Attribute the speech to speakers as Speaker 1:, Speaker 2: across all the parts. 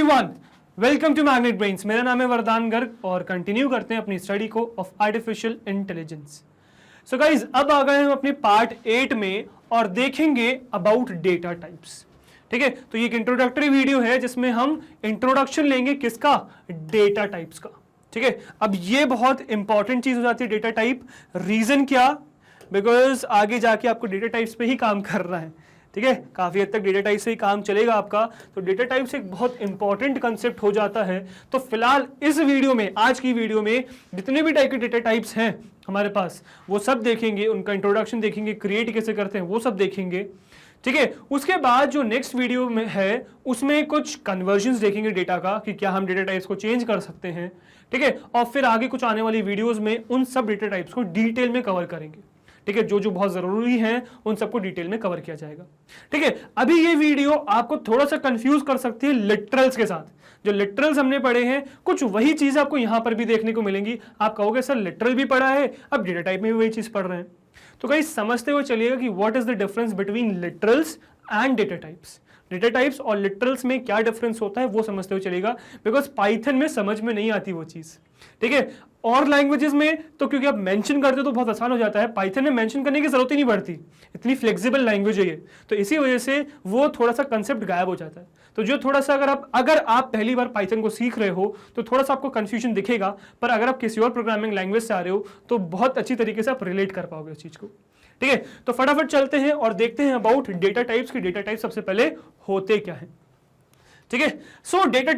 Speaker 1: Everyone, welcome to magnet Brains. मेरा नाम है वरदान गर्ग और कंटिन्यू करते हैं अपनी स्टडी को of artificial intelligence. So guys, अब आ गए हम अपने पार्ट 8 में और देखेंगे अबाउट डेटा टाइप्स। ठीक है, तो ये एक इंट्रोडक्टरी वीडियो है जिसमें हम इंट्रोडक्शन लेंगे किसका, डेटा टाइप्स का। ठीक है, अब ये बहुत इंपॉर्टेंट चीज हो जाती है डेटा टाइप। रीजन क्या, बिकॉज आगे जाके आपको डेटा टाइप्स पे ही काम करना है। ठीक है, काफी हद तक डेटा टाइप से ही काम चलेगा आपका, तो डेटा टाइप से एक बहुत इंपॉर्टेंट कंसेप्ट हो जाता है। तो फिलहाल इस वीडियो में, आज की वीडियो में जितने भी टाइप के डेटा टाइप्स हैं हमारे पास, वो सब देखेंगे, उनका इंट्रोडक्शन देखेंगे, क्रिएट कैसे करते हैं वो सब देखेंगे। ठीक है, उसके बाद जो नेक्स्ट वीडियो में है उसमें कुछ कन्वर्जन्स देखेंगे डेटा का, कि क्या हम डेटा टाइप्स को चेंज कर सकते हैं। ठीक है, और फिर आगे कुछ आने वाली वीडियोस में उन सब डेटा टाइप्स को डिटेल में कवर करेंगे। ठीक है, जो जो बहुत जरूरी हैं उन सबको डिटेल में कवर किया जाएगा। ठीक है, अभी ये वीडियो आपको थोड़ा सा कंफ्यूज कर सकती है लिटरल्स के साथ। जो लिटरल्स हमने पढ़े हैं, कुछ वही चीज आपको यहां पर भी देखने को मिलेंगी। आप कहोगे सर लिटरल भी पढ़ा है, अब डेटा टाइप में भी वही चीज पढ़ रहे हैं। तो गाइस, समझते हुए चलिएगा कि what is the difference between literals and data types. Data types और लिटरल्स में क्या डिफरेंस होता है वो समझते हुए चलेगा, बिकॉज पाइथन में समझ में नहीं आती वो चीज। ठीक है, और लैंग्वेजेस में तो क्योंकि आप मेंशन करते हो तो बहुत आसान हो जाता है, पाइथन में मेंशन करने की जरूरत ही नहीं पड़ती, इतनी फ्लेक्सिबल लैंग्वेज है ये। तो इसी वजह से वो थोड़ा सा कंसेप्ट गायब हो जाता है। तो जो थोड़ा सा अगर आप पहली बार पाइथन को सीख रहे हो तो थोड़ा सा आपको कंफ्यूजन दिखेगा, पर अगर आप किसी और प्रोग्रामिंग लैंग्वेज से आ रहे हो तो बहुत अच्छी तरीके से आप रिलेट कर पाओगे उस चीज को। ठीक है, तो फटाफट चलते हैं और देखते हैं अबाउट डेटा टाइप्स की डेटा टाइप सबसे पहले होते क्या है। ठीक है, so data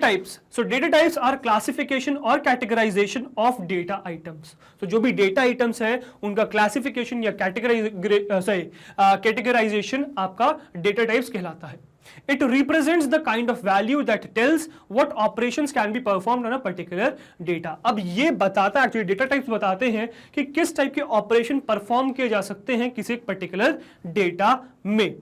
Speaker 1: types are classification और कैटेगराइजेशन ऑफ डेटा आइटम्स। तो जो भी डेटा आइटम्स है उनका क्लासिफिकेशन या कैटेगराइजेशन आपका डेटा टाइप्स कहलाता है। It represents the kind of value that tells what operations can be performed on a particular data. अब ये बताता है, एक्चुअली डेटा टाइप्स बताते हैं कि किस टाइप के ऑपरेशन परफॉर्म किए जा सकते हैं किसी एक पर्टिकुलर डेटा में।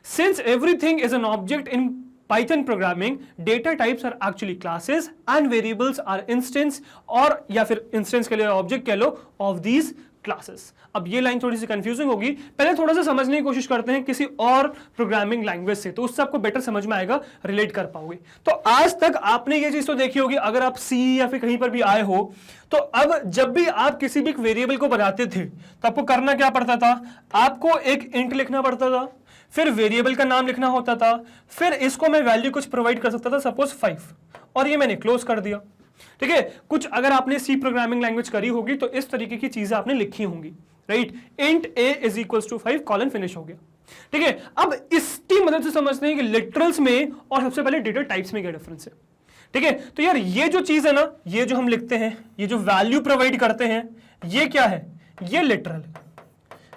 Speaker 1: Since everything is an object in Python programming, data types are actually classes and variables are instance, और या फिर instance के लिए object कह लो, of these classes. अब ये लाइन थोड़ी सी कंफ्यूजिंग होगी, पहले थोड़ा सा समझने की कोशिश करते हैं किसी और प्रोग्रामिंग लैंग्वेज से, तो उससे आपको बेटर समझ में आएगा, रिलेट कर पाओगे। तो आज तक आपने ये चीज तो देखी होगी, अगर आप सी या फिर कहीं पर भी आए हो तो अब जब भी आप किसी भी वेरिएबल को बनाते थे तो आपको करना क्या पड़ता था, आपको एक इंट लिखना पड़ता था, फिर वेरिएबल का नाम लिखना होता था, फिर इसको मैं वैल्यू कुछ प्रोवाइड कर सकता था, सपोज 5, और ये मैंने क्लोज कर दिया। ठीक है, कुछ अगर आपने सी प्रोग्रामिंग लैंग्वेज करी होगी तो इस तरीके की चीजें आपने लिखी होंगी, right. Int a is equal to 5 colon finish हो गया। ठीक है, अब इसकी मदद से समझते हैं कि लिटरल्स में और सबसे पहले डेटा टाइप्स में क्या डिफरेंस है। ठीक है, तो यार ये जो चीज है ना, ये जो हम लिखते हैं, ये जो वैल्यू प्रोवाइड करते हैं, ये क्या है, ये लिटरल है।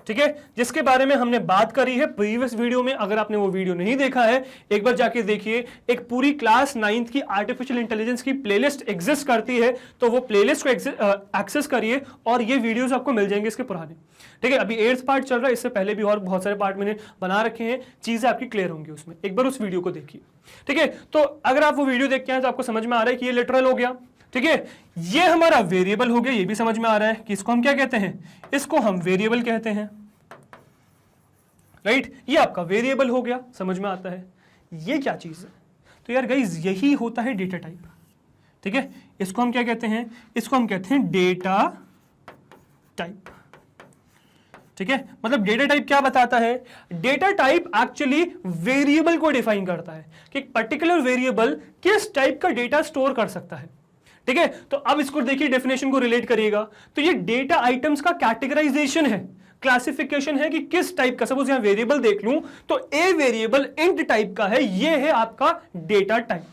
Speaker 1: ठीक है, जिसके बारे में हमने बात करी है प्रीवियस वीडियो में। अगर आपने वो वीडियो नहीं देखा है, एक बार जाके देखिए। एक पूरी क्लास 9th की आर्टिफिशियल इंटेलिजेंस की प्लेलिस्ट एग्जिस्ट करती है, तो वो प्लेलिस्ट को एक्सेस करिए और ये वीडियोस आपको मिल जाएंगे इसके पुराने। ठीक है, अभी 8th पार्ट चल रहा है, इससे पहले भी और बहुत सारे पार्ट मैंने बना रखे हैं, चीजें आपकी क्लियर होंगी उसमें, एक बार उस वीडियो को देखिए। ठीक है, तो अगर आप वो वीडियो देख के आए तो आपको समझ में आ रहा है कि ये लिटरल हो गया। ठीक है, ये हमारा वेरिएबल हो गया, ये भी समझ में आ रहा है कि इसको हम क्या कहते हैं, इसको हम वेरिएबल कहते हैं, राइट। ये आपका वेरिएबल हो गया, समझ में आता है। ये क्या चीज है, तो यार गाइस यही होता है डेटा टाइप। ठीक है, इसको हम क्या कहते हैं, इसको हम कहते हैं डेटा टाइप। ठीक है, मतलब डेटा टाइप क्या बताता है, डेटा टाइप एक्चुअली वेरिएबल को डिफाइन करता है कि एक पर्टिकुलर वेरिएबल किस टाइप का डेटा स्टोर कर सकता है। ठीक है, तो अब इसको देखिए, डेफिनेशन को रिलेट करिएगा। तो ये डेटा आइटम्स का कैटेगराइजेशन है, क्लासिफिकेशन है कि किस टाइप का। सपोज यहां वेरिएबल देख लूं तो ए वेरिएबल इंट टाइप का है, ये है आपका डेटा टाइप।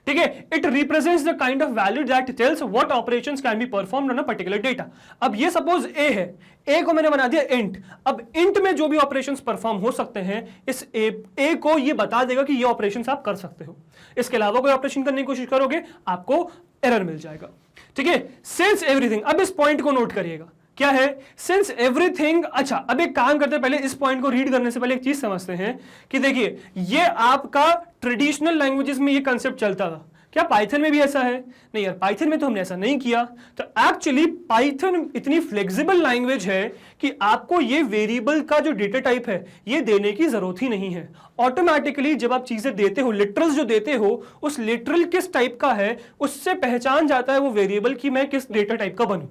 Speaker 1: ठीक है, it represents the kind of value that tells what operations can be performed on a particular data. अब ये सपोज ए है, ए को मैंने बना दिया इंट। अब इंट में जो भी ऑपरेशंस परफॉर्म हो सकते हैं, इस ए को ये बता देगा कि ये ऑपरेशंस आप कर सकते हो। इसके अलावा कोई ऑपरेशन करने की कोशिश करोगे, आपको एरर मिल जाएगा। ठीक है, सिंस एवरीथिंग, अब इस पॉइंट को नोट करिएगा, क्या है, सिंस एवरीथिंग। अच्छा, अब एक काम करते हैं, पहले इस पॉइंट को रीड करने से पहले एक चीज समझते हैं कि देखिए, ये आपका ट्रेडिशनल लैंग्वेजेस में ये कंसेप्ट चलता था क्या पाइथन में भी ऐसा है? नहीं यार, पाइथन में तो हमने ऐसा नहीं किया। तो एक्चुअली पाइथन इतनी फ्लेक्सिबल लैंग्वेज है कि आपको ये वेरिएबल का जो डेटा टाइप है ये देने की जरूरत ही नहीं है। ऑटोमेटिकली जब आप चीजें देते हो, लिटरल्स जो देते हो, उस लिटरल किस टाइप का है उससे पहचान जाता है वो वेरिएबल कि मैं किस डेटा टाइप का बनूं।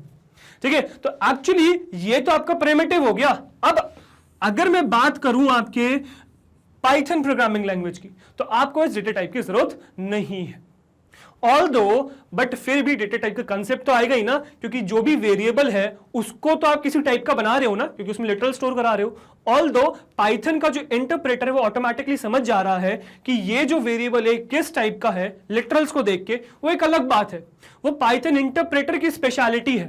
Speaker 1: ठीक है, तो एक्चुअली ये तो आपका प्रिमिटिव हो गया। अब अगर मैं बात करूं आपके पाइथन प्रोग्रामिंग लैंग्वेज की, तो आपको इस डेटा टाइप की जरूरत नहीं है। ऑल्दो बट फिर भी डेटा टाइप का कंसेप्ट तो आएगा ही ना, क्योंकि जो भी वेरिएबल है उसको तो आप किसी टाइप का बना रहे हो ना, क्योंकि उसमें लिटरल स्टोर करा रहे हो। ऑल्दो पाइथन का जो इंटरप्रेटर है वो ऑटोमेटिकली समझ जा रहा है कि ये जो वेरिएबल है किस टाइप का है, लिटरल्स को देख के, वो एक अलग बात है, वो पाइथन इंटरप्रेटर की स्पेशलिटी है।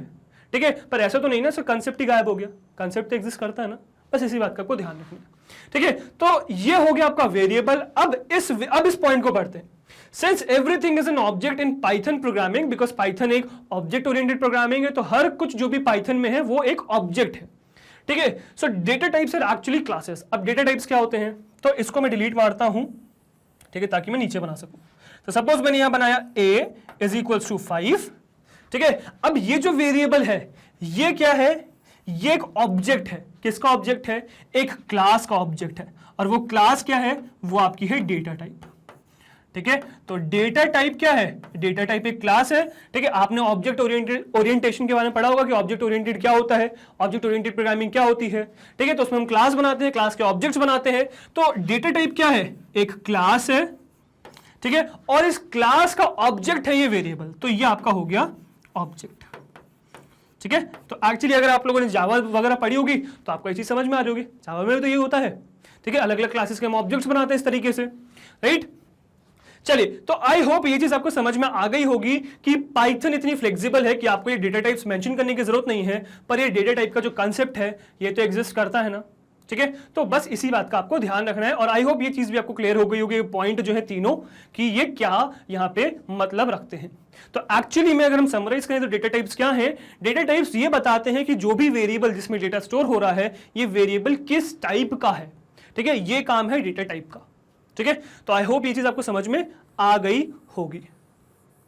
Speaker 1: ठीक है, पर ऐसा तो नहीं ना सर कंसेप्ट ही गायब हो गया, कंसेप्ट तो एग्जिस्ट करता है ना, बस इसी बात का आपको ध्यान रखना है। ठीक है, तो ये हो गया आपका वेरिएबल। अब इस पॉइंट को पढ़ते हैं। Since everything is an object in Python programming, because Python एक ऑब्जेक्ट ओरिएंटेड प्रोग्रामिंग है, तो हर कुछ जो भी पाइथन में है वो एक ऑब्जेक्ट है। ठीक है, so data types are actually classes. अब डेटा टाइप्स क्या होते हैं, तो इसको मैं डिलीट मारता हूं, ठीक है, ताकि मैं नीचे बना सकूं। तो सपोज मैंने यहां बनाया a इज इक्वल्स टू 5। ठीक है, अब ये जो वेरिएबल है ये क्या है, ये एक ऑब्जेक्ट है। किसका ऑब्जेक्ट है? एक क्लास का ऑब्जेक्ट है, और वो क्लास क्या है, वो आपकी है डेटा टाइप। ठीक है, तो डेटा टाइप क्या है? डेटा टाइप एक क्लास है। ठीक है, आपने ऑब्जेक्ट ओरिएंटेशन के बारे में पढ़ा होगा कि ऑब्जेक्ट ओरिएंटेड क्या होता है, ऑब्जेक्ट ओरिएंटेड प्रोग्रामिंग क्या होती है। ठीक है, तो उसमें हम क्लास बनाते हैं, क्लास के ऑब्जेक्ट्स बनाते हैं। तो डेटा टाइप क्या है? एक क्लास है। ठीक है, और इस क्लास का ऑब्जेक्ट है ये वेरिएबल, तो ये आपका हो गया ऑब्जेक्ट। ठीक है, तो एक्चुअली अगर आप लोगों ने जावा वगैरह पढ़ी होगी तो आपको ये चीज समझ में आ रही होगी, जावा में तो ये होता है। ठीक है, अलग अलग क्लासेस के हम ऑब्जेक्ट्स बनाते हैं इस तरीके से, राइट। चलिए, तो आई होप ये चीज आपको समझ में आ गई होगी कि पाइथन इतनी फ्लेक्सिबल है कि आपको ये डेटा टाइप्स मेंशन करने की जरूरत नहीं है, पर ये डेटा टाइप का जो कंसेप्ट है ये तो एग्जिस्ट करता है ना। ठीक है, तो बस इसी बात का आपको ध्यान रखना है, और आई होप ये चीज भी आपको क्लियर हो गई होगी, पॉइंट जो है तीनों, कि ये क्या यहाँ पे मतलब रखते हैं। तो एक्चुअली में अगर हम समराइज करें तो डेटा टाइप्स क्या है? डेटा टाइप्स ये बताते हैं कि जो भी वेरिएबल जिसमें डेटा स्टोर हो रहा है ये वेरिएबल किस टाइप का है। ठीक है, ये काम है डेटा टाइप का। ठीक है, तो आई होप ये चीज आपको समझ में आ गई होगी।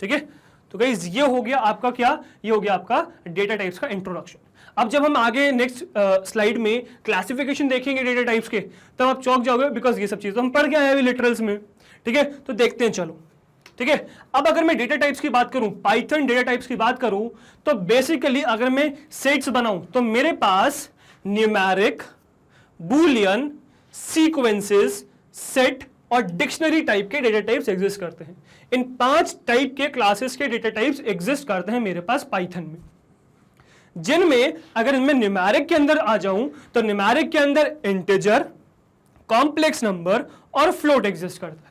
Speaker 1: ठीक है, तो गाइस ये हो गया आपका क्या, ये हो गया आपका डेटा टाइप्स का इंट्रोडक्शन। अब जब हम आगे नेक्स्ट स्लाइड में क्लासिफिकेशन देखेंगे डेटा टाइप्स के, तब आप चौंक जाओगे, बिकॉज ये सब चीजें हम पढ़ के आए हैं लिटरल्स में। ठीक है, तो देखते हैं, चलो। ठीक है, अब अगर मैं डेटा टाइप्स की बात करूं, पाइथन डेटा टाइप्स की बात करूं, तो बेसिकली अगर मैं सेट्स बनाऊं तो मेरे पास न्यूमेरिक, बूलियन, सीक्वेंसेस, सेट और डिक्शनरी टाइप के डेटा टाइप्स एग्जिस्ट करते हैं। इन 5 टाइप के क्लासेस के डेटा टाइप्स एग्जिस्ट करते हैं मेरे पास पाइथन में, जिनमें अगर इनमें न्यूमेरिक के अंदर आ जाऊं तो न्यूमेरिक के अंदर इंटीजर, कॉम्प्लेक्स नंबर और फ्लोट एग्जिस्ट करता है।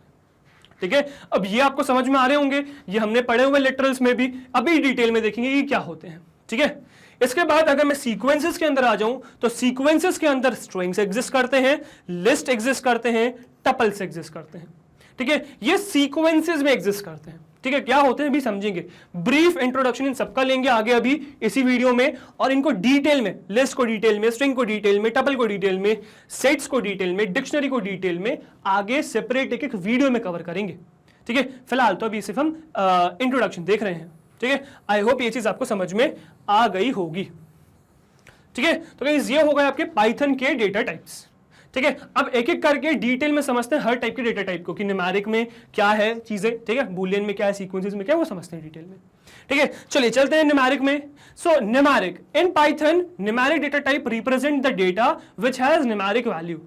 Speaker 1: ठीक है, अब ये आपको समझ में आ रहे होंगे, ये हमने पढ़े हुए लिटरल्स में भी, अभी डिटेल में देखेंगे ये क्या होते हैं। ठीक है, इसके बाद अगर मैं सीक्वेंसेस के अंदर आ जाऊं तो सीक्वेंसेस के अंदर स्ट्रिंग्स एग्जिस्ट करते हैं, लिस्ट एग्जिस्ट करते हैं, टपल्स एग्जिस्ट करते हैं। ठीक है, ये सीक्वेंसेस में एग्जिस्ट करते हैं। ठीक है, क्या होते हैं भी समझेंगे, ब्रीफ इंट्रोडक्शन इन सबका लेंगे आगे अभी इसी वीडियो में, और इनको डिटेल में, लिस्ट को डिटेल में, स्ट्रिंग को डिटेल में, टपल को डिटेल में, सेट्स को डिटेल में, डिक्शनरी को डिटेल में आगे सेपरेट एक एक वीडियो में कवर करेंगे। ठीक है, फिलहाल तो अभी सिर्फ हम इंट्रोडक्शन देख रहे हैं। ठीक है, आई होप ये चीज आपको समझ में आ गई होगी। ठीक है, तो गाइस ये हो गए आपके पाइथन के डेटा टाइप्स। ठीक है, अब एक एक करके डिटेल में समझते हैं हर टाइप के डेटा टाइप को, कि न्यूमेरिक में क्या है चीजें, ठीक है, बूलियन में क्या है, सीक्वेंसेस में क्या है, वो समझते हैं डिटेल में। ठीक है, चलिए चलते हैं न्यूमेरिक में। सो numeric in Python, numeric data type represent the data which has numeric value.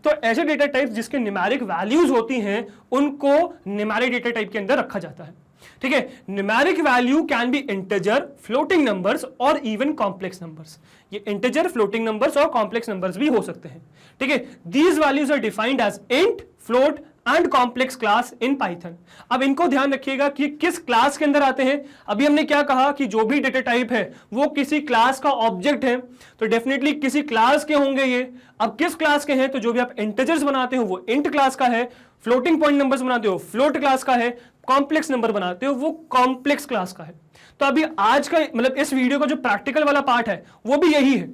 Speaker 1: तो ऐसे डेटा टाइप्स जिसके न्यूमेरिक वैल्यूज होती हैं उनको न्यूमेरिक डेटा टाइप के अंदर रखा जाता है। ठीक है, numeric value can be integer, floating numbers और इवन कॉम्प्लेक्स नंबर्स। ये इंटीजर, फ्लोटिंग नंबर्स और कॉम्प्लेक्स नंबर्स भी हो सकते हैं। ठीक है, these values are defined as int, float and complex class in Python. अब इनको ध्यान रखिएगा कि किस क्लास के अंदर आते हैं। अभी हमने क्या कहा कि जो भी डेटा टाइप है वो किसी क्लास का ऑब्जेक्ट है, तो डेफिनेटली किसी क्लास के होंगे ये। अब किस क्लास के हैं, तो जो भी आप इंटीजर्स बनाते हो वो इंट क्लास का है, फ्लोटिंग पॉइंट नंबर्स बनाते हो फ्लोट क्लास का है, कॉम्प्लेक्स नंबर बनाते हो वो कॉम्प्लेक्स क्लास का है। तो अभी आज का मतलब इस वीडियो का जो प्रैक्टिकल वाला पार्ट है वो भी यही है,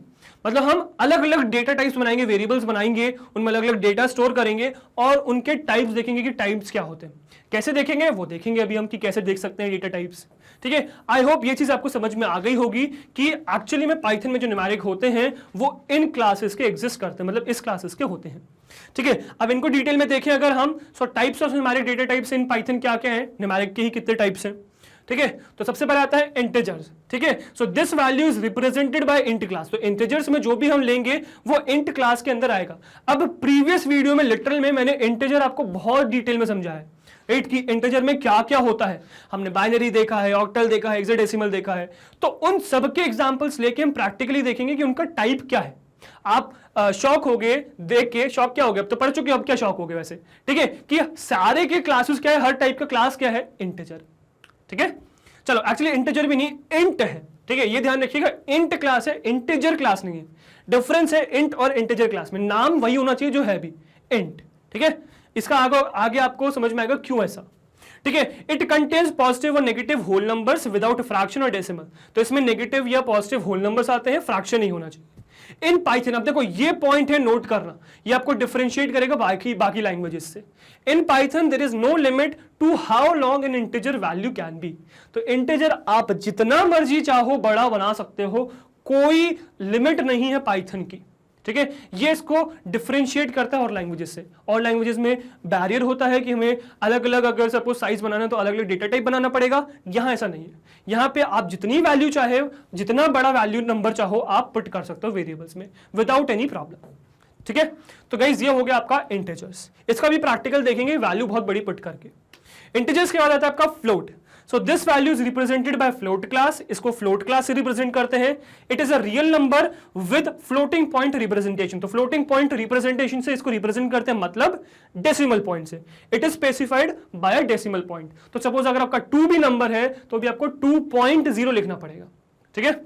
Speaker 1: मतलब हम अलग अलग डेटा टाइप्स बनाएंगे, वेरिएबल्स बनाएंगे, उनमें अलग अलग डेटा स्टोर करेंगे और उनके टाइप्स देखेंगे कि टाइप्स क्या होते हैं। कैसे देखेंगे वो देखेंगे अभी हम कि कैसे देख सकते हैं डेटा टाइप्स। ठीक है, आई होप ये चीज आपको समझ में आ गई होगी कि एक्चुअली में पाइथन में जो न्यूमेरिक होते हैं वो इन क्लासेस के एग्जिस्ट करते हैं, मतलब इस क्लासेस के होते हैं। ठीक है, अब इनको डिटेल में देखें अगर हम, सो types of numeric data types in Python क्या क्या है, न्यूमेरिक के ही कितने टाइप्स हैं। ठीक है, तो सबसे पहले आता है इंटीजर्स। ठीक है, so this value is represented bye int class. तो इंटीजर्स में जो भी हम लेंगे वो इंट क्लास के अंदर आएगा। अब प्रीवियस वीडियो में लिटरल में मैंने इंटीजर आपको बहुत डिटेल में समझाया है, राइट, कि इंटीजर में क्या क्या होता है। हमने बाइनरी देखा है, ऑक्टल देखा है, हेक्साडेसिमल देखा है। तो उन सबके एग्जांपल्स लेके हम प्रैक्टिकली देखेंगे कि उनका टाइप क्या है। आप शॉक हो गए देख के, शॉक क्या हो गया, अब तो पढ़ चुके, अब क्या शॉक हो गए वैसे। ठीक है, कि सारे के क्लासेस क्या है, हर टाइप का क्लास क्या है, इंटीजर। ठीक है, चलो एक्चुअली इंटीजर भी नहीं, इंट है। ठीक है, ये ध्यान रखिएगा, इंट क्लास है, इंटीजर क्लास नहीं है। डिफरेंस है इंट और इंटीजर क्लास में, नाम वही होना चाहिए जो है भी, इंट। ठीक है, इसका आगे आपको समझ में आएगा क्यों ऐसा। ठीक है, इट कंटेन्स पॉजिटिव और negative whole numbers without fraction और डेसिमल। तो इसमें नेगेटिव या पॉजिटिव होल नंबर्स आते हैं, फ्रैक्शन नहीं होना चाहिए इन पाइथन। अब देखो ये पॉइंट है, नोट करना, ये आपको डिफरेंशिएट करेगा बाकी लैंग्वेजेस से। In Python there is no limit to how long an integer value can be. तो इंटीजर आप जितना मर्जी चाहो बड़ा बना सकते हो, कोई लिमिट नहीं है पाइथन की। ठीक है, ये इसको डिफरेंशिएट करता है और लैंग्वेजेस से। और लैंग्वेजेस में बैरियर होता है कि हमें अलग अलग, अगर सपोज साइज बनाना है तो अलग अलग डेटा टाइप बनाना पड़ेगा। यहां ऐसा नहीं है, यहां पे आप जितनी वैल्यू चाहे, जितना बड़ा वैल्यू नंबर चाहो आप पुट कर सकते हो वेरिएबल्स में विदाउट एनी प्रॉब्लम। ठीक है, तो गाइस ये हो गया आपका इंटीजर्स। इसका भी प्रैक्टिकल देखेंगे, वैल्यू बहुत बड़ी पुट करके। इंटीजर्स के बाद आता है आपका float. So this value is represented bye float class. इसको फ्लोट क्लास से रिप्रेजेंट करते हैं। It is a real number with floating point representation. तो फ्लोटिंग पॉइंट रिप्रेजेंटेशन से इसको रिप्रेजेंट करते हैं, मतलब डेसिमल पॉइंट से। It is specified by a decimal point. तो सपोज अगर आपका 2 भी नंबर है तो भी आपको 2.0 लिखना पड़ेगा। ठीक है,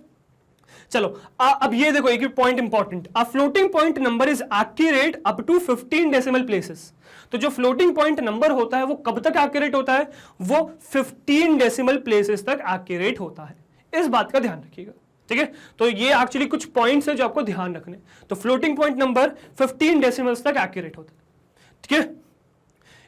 Speaker 1: चलो अब ये देखो एक point important, a floating point number is accurate up to 15 decimal places. तो जो फ्लोटिंग पॉइंट नंबर होता है वो कब तक एक्यूरेट होता है, वो 15 डेसिमल प्लेसेस तक एक्यूरेट होता है। इस बात का ध्यान रखिएगा। ठीक है, तो ये एक्चुअली कुछ पॉइंट्स है जो आपको ध्यान रखने। तो फ्लोटिंग पॉइंट नंबर 15 डेसिमल्स तक एक्यूरेट होता है। ठीक है,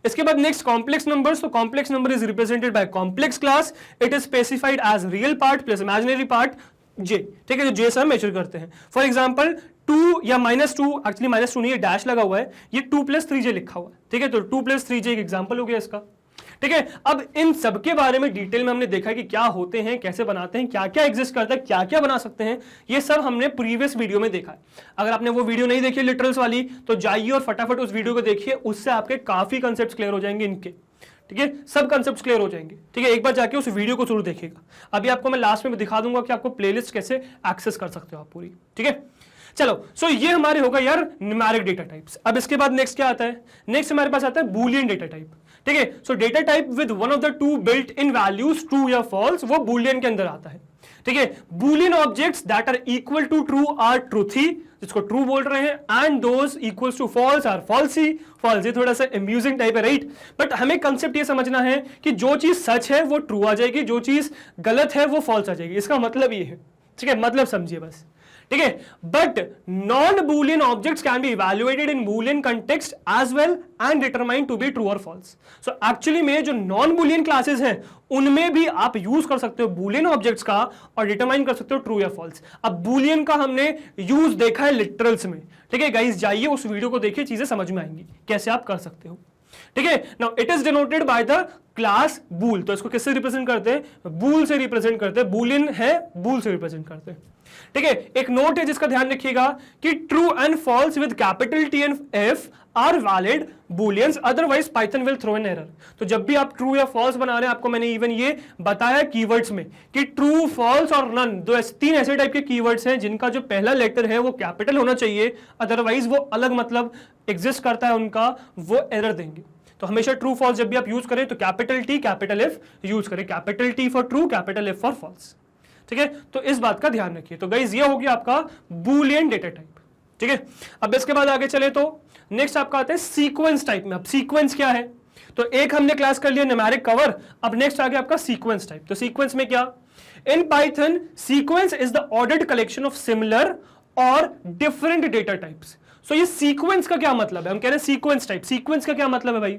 Speaker 1: इसके बाद नेक्स्ट कॉम्प्लेक्स नंबर्स। तो complex number is represented by complex class. It is specified as real part plus imaginary part j. ठीक है, जो जे से हम मेजर करते हैं। फॉर एग्जांपल 2 या -2, एक्चुअली -2 नहीं है, डैश लगा हुआ है, ये 2 + 3j लिखा हुआ है। ठीक है, तो 2 + 3j एक एग्जांपल हो गया इसका। ठीक है, अब इन सब के बारे में डिटेल में हमने देखा है कि क्या होते हैं, कैसे बनाते हैं, क्या क्या एग्जिस्ट करता है, क्या क्या बना सकते हैं, ये सब हमने प्रीवियस वीडियो में देखा है। अगर आपने वो वीडियो नहीं देखी लिटरल्स वाली तो जाइए और फटाफट उस वीडियो को देखिए, उससे आपके काफी कंसेप्ट क्लियर हो जाएंगे इनके। ठीक है, सब कंसेप्ट्स क्लियर हो जाएंगे। ठीक है, एक बार जाके उस वीडियो को जरूर देखिएगा। अभी आपको मैं लास्ट में दिखा दूंगा कि आपको प्लेलिस्ट कैसे एक्सेस कर सकते हो आप पूरी। ठीक है, चलो सो ये हमारे होगा यार न्यूमेरिक डेटा टाइप्स। अब इसके बाद नेक्स्ट क्या आता है, नेक्स्ट हमारे पास आता है बूलियन डेटा टाइप। ठीक है, so data type with one of the 2 built in values true या फॉल्स, वो बूलियन के अंदर आता है। ठीक है, Boolean objects that are equal to true or truthy, जिसको ट्रू बोल रहे हैं, and those equals to false are falsy. False ये थोड़ा सा अम्यूजिंग टाइप है, राइट, बट हमें कंसेप्ट ये समझना है कि जो चीज सच है वो ट्रू आ जाएगी, जो चीज गलत है वो फॉल्स आ जाएगी। इसका मतलब ये है। ठीक है, मतलब समझिए बस। ठीक है, but non Boolean objects can be evaluated in Boolean context as well and determined to be true और फॉल्स। सो एक्चुअली में जो नॉन बूलियन क्लासेस हैं उनमें भी आप यूज कर सकते हो बूलियन ऑब्जेक्ट्स का और डिटरमाइन कर सकते हो ट्रू या फॉल्स। अब बूलियन का हमने यूज देखा है लिटरल्स में। ठीक है गाइस, जाइए उस वीडियो को देखिए, चीजें समझ में आएंगी कैसे आप कर सकते हो। ठीक है, now it is denoted by the class bool. तो इसको किससे रिप्रेजेंट करते हैं, बूल से रिप्रेजेंट करते हैं। बूलियन है, बूल से रिप्रेजेंट करते हैं। ठीक है, एक नोट है जिसका ध्यान रखिएगा कि true and false with capital T and F are valid booleans, otherwise Python will throw an error. तो जब भी आप ट्रू या फॉल्स बना रहे हैं, आपको मैंने इवन ये बताया कीवर्ड्स में कि ट्रू, फॉल्स और नन, 3 ऐसे टाइप के कीवर्ड्स हैं जिनका जो पहला लेटर है वो कैपिटल होना चाहिए, अदरवाइज वो अलग मतलब एग्जिस्ट करता है उनका, वो एरर देंगे। तो हमेशा ट्रू फॉल्स जब भी आप यूज करें तो capital T capital F use करें, capital T for true, capital F for false. ठीक है, तो इस बात का ध्यान रखिए। तो गाइस ये हो गया आपका बूलियन डेटा टाइप। ठीक है, अब इसके बाद आगे चले तो नेक्स्ट आपका आता है सीक्वेंस टाइप में। अब सीक्वेंस क्या है, तो एक हमने क्लास कर लिया न्यूमेरिक कवर, अब नेक्स्ट आ गया आपका सीक्वेंस टाइप। तो सीक्वेंस में क्या, in Python sequence is the ordered collection of similar और डिफरेंट डेटा टाइप्स। सो ये सीक्वेंस का क्या मतलब है, हम कह रहे हैं सीक्वेंस टाइप। सीक्वेंस का क्या मतलब है भाई,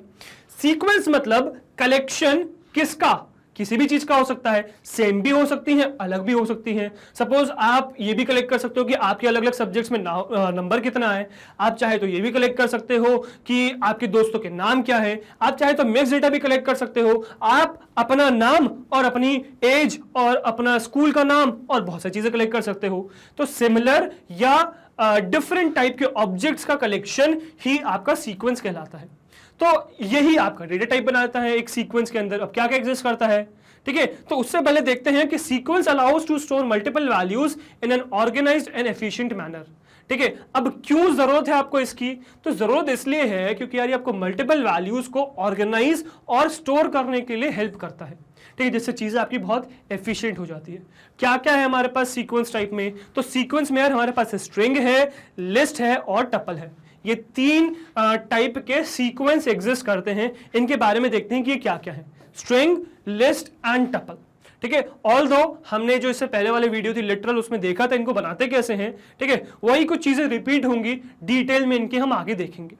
Speaker 1: सीक्वेंस मतलब कलेक्शन किसका, किसी भी चीज का हो सकता है, सेम भी हो सकती है, अलग भी हो सकती है। सपोज आप ये भी कलेक्ट कर सकते हो कि आपके अलग अलग सब्जेक्ट्स में नंबर कितना है, आप चाहे तो ये भी कलेक्ट कर सकते हो कि आपके दोस्तों के नाम क्या है, आप चाहे तो मिक्स डेटा भी कलेक्ट कर सकते हो, आप अपना नाम और अपनी एज और अपना स्कूल का नाम और बहुत सारी चीजें कलेक्ट कर सकते हो। तो सिमिलर या डिफरेंट टाइप के ऑब्जेक्ट्स का कलेक्शन ही आपका सीक्वेंस कहलाता है। तो यही आपका डेटा टाइप बनाता है एक सीक्वेंस के अंदर। अब क्या क्या एग्जिस्ट करता है, ठीक है, तो उससे पहले देखते हैं कि sequence allows to store multiple values in an organised and efficient manner. ठीक है, अब क्यों जरूरत है आपको इसकी, तो जरूरत इसलिए है क्योंकि यार ये आपको मल्टीपल वैल्यूज को ऑर्गेनाइज और स्टोर करने के लिए हेल्प करता है। ठीक है, जिससे चीजें आपकी बहुत एफिशिएंट हो जाती है। क्या क्या है हमारे पास सीक्वेंस टाइप में, तो सीक्वेंस में यार हमारे पास स्ट्रिंग है, लिस्ट है और टपल है। ये तीन टाइप के सीक्वेंस एग्जिस्ट करते हैं। इनके बारे में देखते हैं कि ये क्या क्या है, स्ट्रिंग, लिस्ट एंड टपल। ठीक है, ऑल्दो हमने जो इससे पहले वाले वीडियो थी लिटरल, उसमें देखा था इनको बनाते कैसे हैं। ठीक है, वही कुछ चीजें रिपीट होंगी, डिटेल में इनकी हम आगे देखेंगे।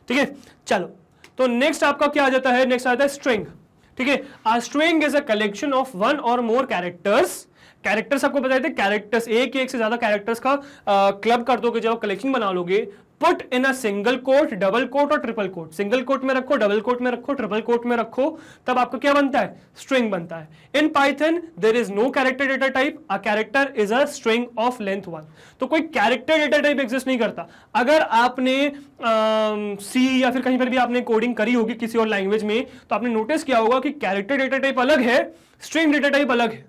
Speaker 1: ठीक है, चलो तो नेक्स्ट आपका क्या आ जाता है, नेक्स्ट आता है स्ट्रिंग। ठीक है, a string is a collection of one or more characters. Characters आपको बताए थे, कैरेक्टर्स एक से ज्यादा कैरेक्टर्स का क्लब कर दोगे जब आप कलेक्शन बना लोगे। Put in a single quote, double quote और ट्रिपल कोट। सिंगल कोट में रखो, डबल कोट में रखो, ट्रिपल कोट में रखो, तब आपका क्या बनता है, स्ट्रिंग बनता है। In Python there is no character data type, a character is a string of length 1। तो कोई कैरेक्टर डेटा टाइप एग्जिस्ट नहीं करता। अगर आपने सी या फिर कहीं पर भी आपने कोडिंग करी होगी किसी और लैंग्वेज में, तो आपने नोटिस किया होगा कि कैरेक्टर डेटा टाइप अलग है, स्ट्रिंग डेटा टाइप अलग है।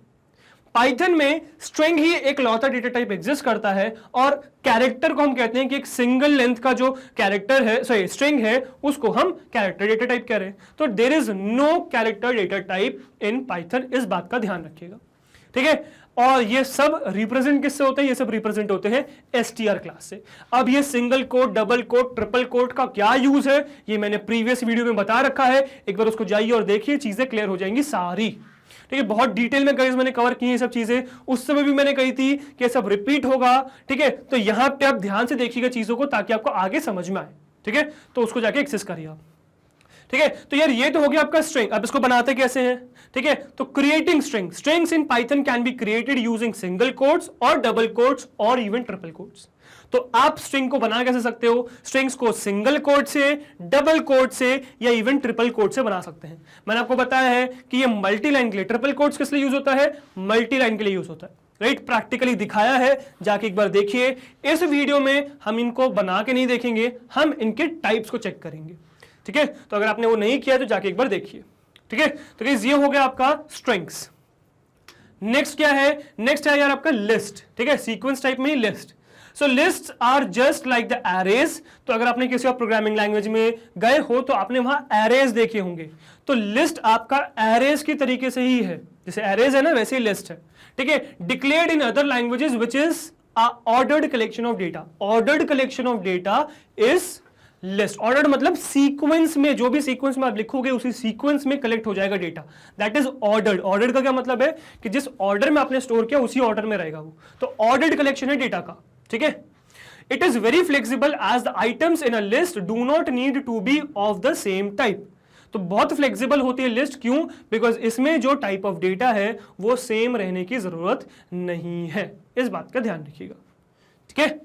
Speaker 1: पाइथन में स्ट्रिंग ही एक लौता डेटा टाइप एग्जिस्ट करता है, और कैरेक्टर को हम कहते हैं कि एक सिंगल लेंथ का जो कैरेक्टर है, सॉरी स्ट्रिंग है, उसको हम कैरेक्टर डेटा टाइप कह रहे हैं। तो there is no character data type in Python, इस बात का ध्यान रखिएगा। ठीक है, और ये सब रिप्रेजेंट किससे होते हैं, ये सब रिप्रेजेंट होते हैं str क्लास से। अब ये single quote, double quote, triple quote का क्या यूज है, ये मैंने प्रीवियस वीडियो में बता रखा है, एक बार उसको जाइए और देखिए, चीजें क्लियर हो जाएंगी सारी। ठीक है, बहुत डिटेल में गाइस मैंने कवर की है सब चीजें, उस समय भी मैंने कही थी कि सब रिपीट होगा। ठीक है, तो यहां पे आप ध्यान से देखिएगा चीजों को, ताकि आपको आगे समझ में आए। ठीक है, तो उसको जाके एक्सेस करिए आप। ठीक है, तो यार ये तो हो गया आपका स्ट्रिंग। अब इसको बनाते कैसे हैं, ठीक है, तो creating string. Strings in Python can be created using single quotes और डबल कोट्स और इवन ट्रिपल कोट्स। तो आप स्ट्रिंग को बना कैसे सकते हो, स्ट्रिंग्स को सिंगल कोट से, डबल कोट से या इवन ट्रिपल कोट से बना सकते हैं। मैंने आपको बताया है कि ये मल्टी लाइन के लिए, ट्रिपल कोट्स किस लिए यूज होता है, मल्टी लाइन के लिए यूज होता है। राइट, प्रैक्टिकली दिखाया है, जाके एक बार देखिए। इस वीडियो में हम इनको बना के नहीं देखेंगे, हम इनके टाइप्स को चेक करेंगे। ठीक है, तो अगर आपने वो नहीं किया तो जाके एक बार देखिए। ठीक है, तो गाइस ये हो गया आपका स्ट्रिंग्स। नेक्स्ट क्या है, नेक्स्ट है यार आपका लिस्ट। ठीक है, सीक्वेंस टाइप में ही list. So lists are just like the arrays. तो अगर आपने किसी और प्रोग्रामिंग लैंग्वेज में गए हो तो आपने वहां एरेज देखे होंगे, तो लिस्ट आपका एरेज की तरीके से ही है, जैसे एरेज है ना वैसे ही लिस्ट है। ठीक है, declared in other languages which is a ordered collection of data. Ordered collection of data is list. Ordered मतलब सीक्वेंस में, जो भी सीक्वेंस में आप लिखोगे उसी सीक्वेंस में कलेक्ट हो जाएगा data, that is ordered. Ordered का क्या मतलब है कि जिस ऑर्डर में आपने स्टोर किया उसी ऑर्डर में रहेगा वो, तो ऑर्डर्ड कलेक्शन है डेटा का। ठीक है, it is very flexible as the items in a list do not need to be of the same type. तो बहुत फ्लेक्सिबल होती है लिस्ट, क्यों, बिकॉज इसमें जो टाइप ऑफ डेटा है वो सेम रहने की जरूरत नहीं है, इस बात का ध्यान रखिएगा। ठीक है,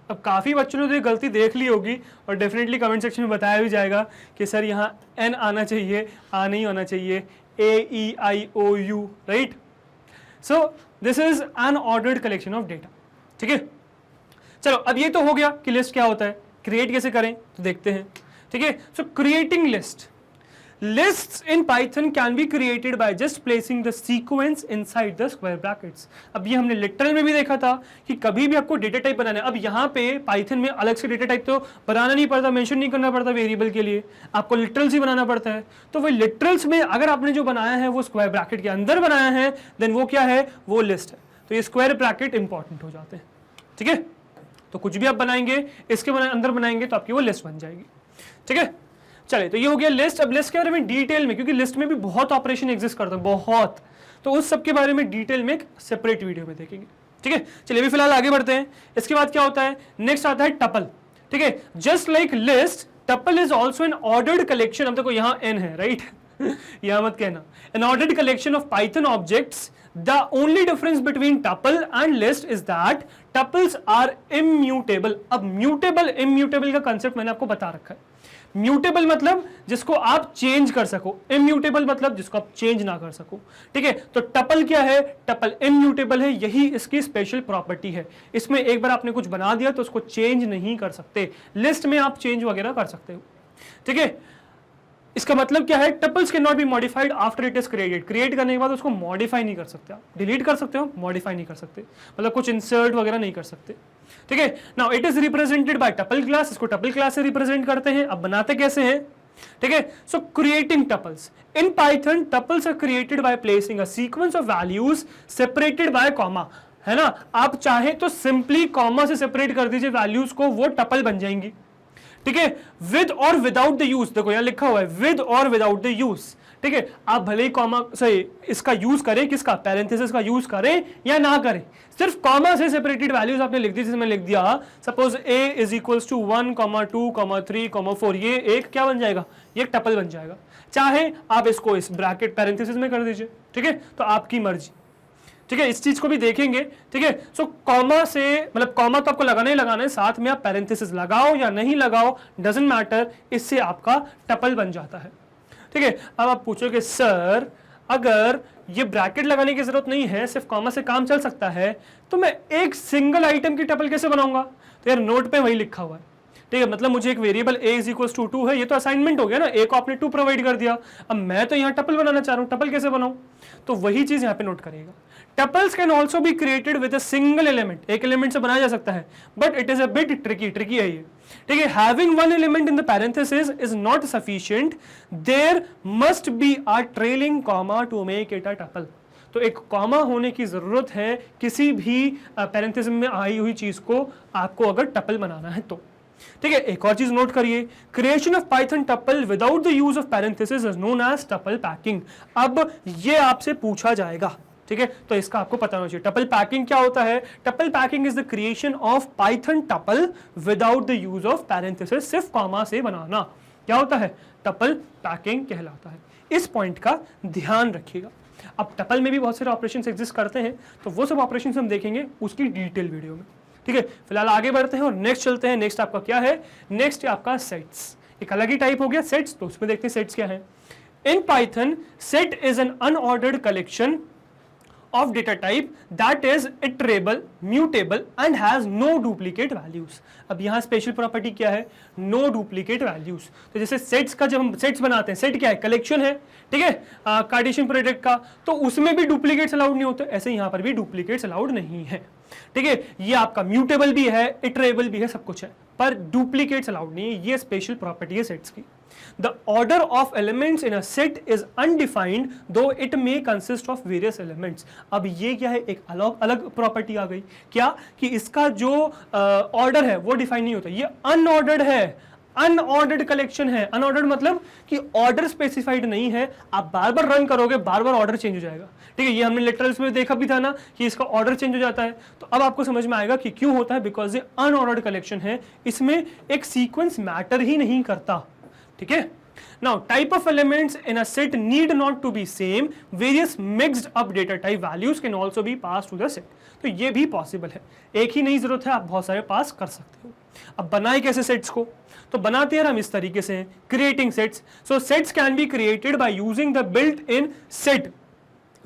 Speaker 1: अब काफी बच्चों ने तो ये गलती देख ली होगी और डेफिनेटली कमेंट सेक्शन में बताया भी जाएगा कि सर यहाँ एन आना चाहिए, आ नहीं होना चाहिए, AEIOU, right. So this is unordered collection of data. ठीक है, चलो अब ये तो हो गया कि लिस्ट क्या होता है, क्रिएट कैसे करें तो देखते हैं। ठीक है, so creating list. Lists in Python can be created by just placing the sequence inside the square brackets. अब ये हमने लिटरल में भी देखा था कि कभी भी आपको डेटा टाइप बनाना है। अब यहाँ पे पाइथन में अलग से डेटा टाइप तो बनाना नहीं पड़ता, मेंशन नहीं करना पड़ता वेरिएबल के लिए, आपको लिटरल्स ही बनाना पड़ता है। तो वो लिटरल्स में अगर आपने जो बनाया है वो स्क्वायर ब्रैकेट के अंदर बनाया है, देन वो क्या है, वो लिस्ट है। तो ये स्क्वायर ब्रैकेट इंपॉर्टेंट हो जाते हैं। ठीक है, तो कुछ भी आप बनाएंगे इसके अंदर बनाएंगे तो आपकी वो लिस्ट बन जाएगी। ठीक है, चले, तो ये हो गया लिस्ट। अब लिस्ट के बारे में डिटेल में, क्योंकि लिस्ट में भी बहुत ऑपरेशन एग्जिस्ट करते हैं, बहुत, तो उस सब के बारे में डिटेल में एक सेपरेट वीडियो में देखेंगे, ठीक है। चलिए अभी फिलहाल आगे बढ़ते हैं। इसके बाद क्या होता है, नेक्स्ट आता है टपल, ठीक है। Just like list, tuple is also an ordered collection. अब देखो यहाँ n है, राइट यह मत कहना, an ordered collection of Python objects. The only difference between tuple and list is that tuples are immutable. अब म्यूटेबल इम्यूटेबल का concept मैंने आपको बता रखा है। म्यूटेबल मतलब जिसको आप चेंज कर सको, इम्यूटेबल मतलब जिसको आप चेंज ना कर सको, ठीक है। तो टपल क्या है, टपल इम्यूटेबल है, यही इसकी स्पेशल प्रॉपर्टी है। इसमें एक बार आपने कुछ बना दिया तो उसको चेंज नहीं कर सकते। लिस्ट में आप चेंज वगैरह कर सकते हो, ठीक है। इसका मतलब क्या है, tuples can not be modified after it is created. Create करने के बाद उसको मॉडिफाई नहीं कर सकते आप, डिलीट कर सकते हो, मॉडिफाई नहीं कर सकते, मतलब कुछ इंसर्ट वगैरह नहीं कर सकते, ठीक है। Now it is represented by tuple class, इसको टपल क्लास से रिप्रेजेंट करते हैं। अब बनाते कैसे हैं, ठीक है। So creating tuples in Python, tuples are created by placing a sequence of values separated by comma, है ना। आप चाहे तो सिंपली कॉमा से सेपरेट कर दीजिए वैल्यूज को, वो टपल बन जाएंगी, ठीक है। विद और विदाउट द यूज, देखो यहां लिखा हुआ है विद और विदाउट द यूज, ठीक है। आप भले ही कॉमा से इसका यूज करें, किसका, पैरेंथेसिस का यूज करें या ना करें, सिर्फ कॉमा से सेपरेटेड वैल्यूज आपने लिख दी। जैसे मैं लिख दिया suppose a is equals to 1, 2, 3, 4, ये एक क्या बन जाएगा, ये एक टपल बन जाएगा। चाहे आप इसको इस ब्रैकेट पैरेंथेसिस में कर दीजिए, ठीक है, तो आपकी मर्जी, ठीक है। इस चीज को भी देखेंगे, ठीक है। सो कॉमा से मतलब कॉमा तो आपको लगाना ही लगाना है, साथ में आप पैरेंथेसिस लगाओ या नहीं लगाओ डजंट मैटर, इससे आपका टपल बन जाता है, ठीक है। अब आप पूछोगे सर अगर ये ब्रैकेट लगाने की जरूरत नहीं है, सिर्फ कॉमा से काम चल सकता है, तो मैं एक सिंगल आइटम की टपल कैसे बनाऊंगा। तो यार नोट पे वही लिखा हुआ है, ठीक है। मतलब मुझे एक variable a is equal to 2 है, ये तो असाइनमेंट हो गया ना, a को आपने 2 प्रोवाइड कर दिया, अब मैं तो यहाँ टपल बनाना चाह रहा हूँ, टपल कैसे बनाऊं, तो वही चीज यहाँ पे नोट करेगा। Tuples can also be created with a single element, एक एलिमेंट से बनाया जा सकता है, but it is a bit tricky है ये, ठीक है। Having one element in the parenthesis is not sufficient, there must be a trailing comma to make it a tuple. तो एक कॉमा होने की जरूरत है किसी भी पैरेंथेसिस में आई हुई चीज को आपको अगर टपल बनाना है तो, ठीक है। एक और चीज नोट करिए, creation of Python tuple without the use of parenthesis is known as tuple packing. अब ये आपसे पूछा जाएगा, ठीक है, तो इसका आपको पता होना चाहिए। टपल पैकिंग क्या होता है, tuple packing is the creation of Python tuple without the use of parenthesis, सिर्फ कॉमा से बनाना क्या होता है, टपल पैकिंग कहलाता है। इस पॉइंट का ध्यान रखिएगा। अब टपल में भी बहुत सारे ऑपरेशंस एग्जिस्ट करते हैं, तो वो सब ऑपरेशंस हम देखेंगे उसकी डिटेल वीडियो में, ठीक है। फिलहाल आगे बढ़ते हैं और नेक्स्ट चलते हैं। नेक्स्ट आपका क्या है, नेक्स्ट है आपका सेट्स, एक अलग ही टाइप हो गया सेट्स, तो उसमें देखते हैं सेट्स क्या है। In Python set is an unordered collection of data type that is iterable, mutable and has no duplicate values। अब यहाँ स्पेशल प्रॉपर्टी क्या है, no duplicate values। तो जैसे सेट्स का जब हम सेट्स बनाते हैं, सेट क्या है, कलेक्शन है, ठीक है, कार्टेशियन प्रोडक्ट का, तो उसमें भी डुप्लीकेट्स अलाउड नहीं होते, ऐसे यहाँ पर भी डुप्लीकेट्स अलाउड नहीं है, ठीक है। ये आपका म्यूटेबल भी है, इटरेबल भी है, सब कुछ है, पर डुप्लीकेट्स अलाउड नहीं है, ये स्पेशल प्रॉपर्टी है सेट्स की। The order of elements in a set is undefined, though it may consist of various elements। अब ये क्या है, एक अलग अलग प्रॉपर्टी आ गई, क्या कि इसका जो ऑर्डर है वो डिफाइन नहीं होता, ये अनऑर्डर्ड है, अनऑर्डर्ड कलेक्शन है। अनऑर्डर्ड मतलब कि ऑर्डर स्पेसिफाइड नहीं है, आप बार बार रन करोगे बार बार ऑर्डर चेंज हो जाएगा, ठीक है। ये हमने लिटरल्स में देखा भी था ना कि इसका ऑर्डर चेंज हो जाता है, तो अब आपको समझ में आएगा कि क्यों होता है, बिकॉज ये अनऑर्डर्ड कलेक्शन है, इसमें एक सीक्वेंस मैटर ही नहीं करता, ठीक है। Now, type of elements in a set need not to be same. Various mixed up data type values can also be passed to the set. तो ये भी पॉसिबल है, एक ही नहीं जरूरत है, आप बहुत सारे पास कर सकते हो। अब बनाए कैसे सेट्स को, तो बनाते हैं हम इस तरीके से, creating sets. So sets can be created by using the built in set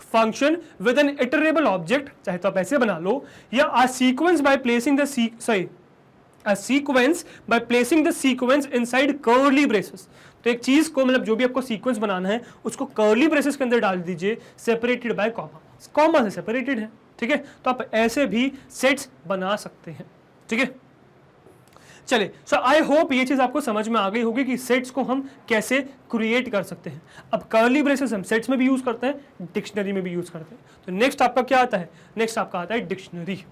Speaker 1: function with an iterable object, चाहे तो आप ऐसे बना लो, या a sequence by placing the a sequence by placing the sequence inside curly braces। तो एक चीज को मतलब जो भी आपको सीक्वेंस बनाना है उसको कर्ली ब्रेसेस के अंदर डाल दीजिए, सेपरेटेड बाय कॉमा, कॉमा से सेपरेटेड है, ठीक है। तो आप ऐसे भी सेट्स बना सकते हैं, ठीक है। चले, सो आई होप ये चीज आपको समझ में आ गई होगी कि सेट्स को हम कैसे क्रिएट कर सकते हैं। अब कर्ली ब्रेसेस हम सेट्स में भी यूज करते हैं, डिक्शनरी में भी यूज करते हैं। तो नेक्स्ट आपका क्या आता है, नेक्स्ट आपका आता है डिक्शनरी।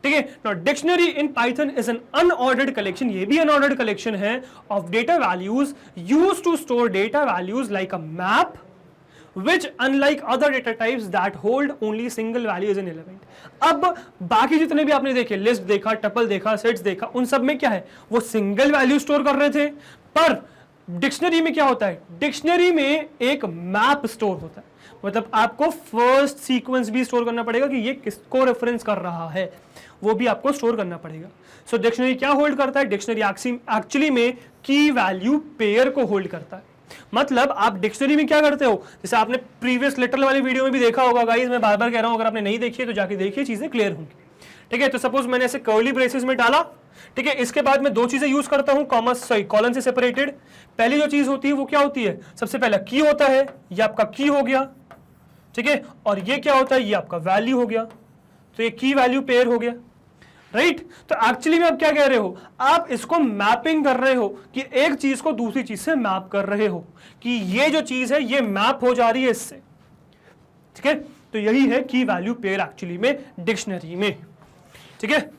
Speaker 1: ठीक है। Now dictionary in Python is an unordered collection, ये भी अनऑर्डर्ड कलेक्शन है of data values used to store data values like a map which unlike other data types that hold only single values in element. अब बाकी जितने भी आपने देखे, list देखा, टपल देखा, सेट्स देखा, उन सब में क्या है, वो सिंगल वैल्यू स्टोर कर रहे थे। पर डिक्शनरी में क्या होता है, डिक्शनरी में एक मैप स्टोर होता है, मतलब आपको फर्स्ट सीक्वेंस भी स्टोर करना पड़ेगा कि ये किसको रेफरेंस कर रहा है, वो भी आपको स्टोर करना पड़ेगा। सो डिक्शनरी क्या होल्ड करता है, डिक्शनरी एक्चुअली में की वैल्यू पेयर को होल्ड करता है। मतलब आप डिक्शनरी में क्या करते हो, जैसे आपने प्रीवियस लेटर वाली वीडियो में भी देखा होगा गाइस, मैं बार बार कह रहा हूं, अगर आपने नहीं देखी है तो जाके देखिए, चीजें क्लियर होंगी। ठीक है, तो सपोज मैंने ऐसे कर्ली ब्रेसेस में डाला, ठीक है, इसके बाद मैं दो चीजें यूज करता हूं, कॉलन से सेपरेटेड। पहली जो चीज होती है वो क्या होती है, सबसे पहला की होता है, ये आपका की हो गया, ठीक है, और ये क्या होता है, ये आपका वैल्यू हो गया, तो ये की वैल्यू पेयर हो गया, राइट। तो एक्चुअली में आप क्या कह रहे हो, आप इसको मैपिंग कर रहे हो कि एक चीज को दूसरी चीज से मैप कर रहे हो कि ये जो चीज है ये मैप हो जा रही है इससे, ठीक है। तो यही है की वैल्यू पेयर एक्चुअली में डिक्शनरी में, ठीक है।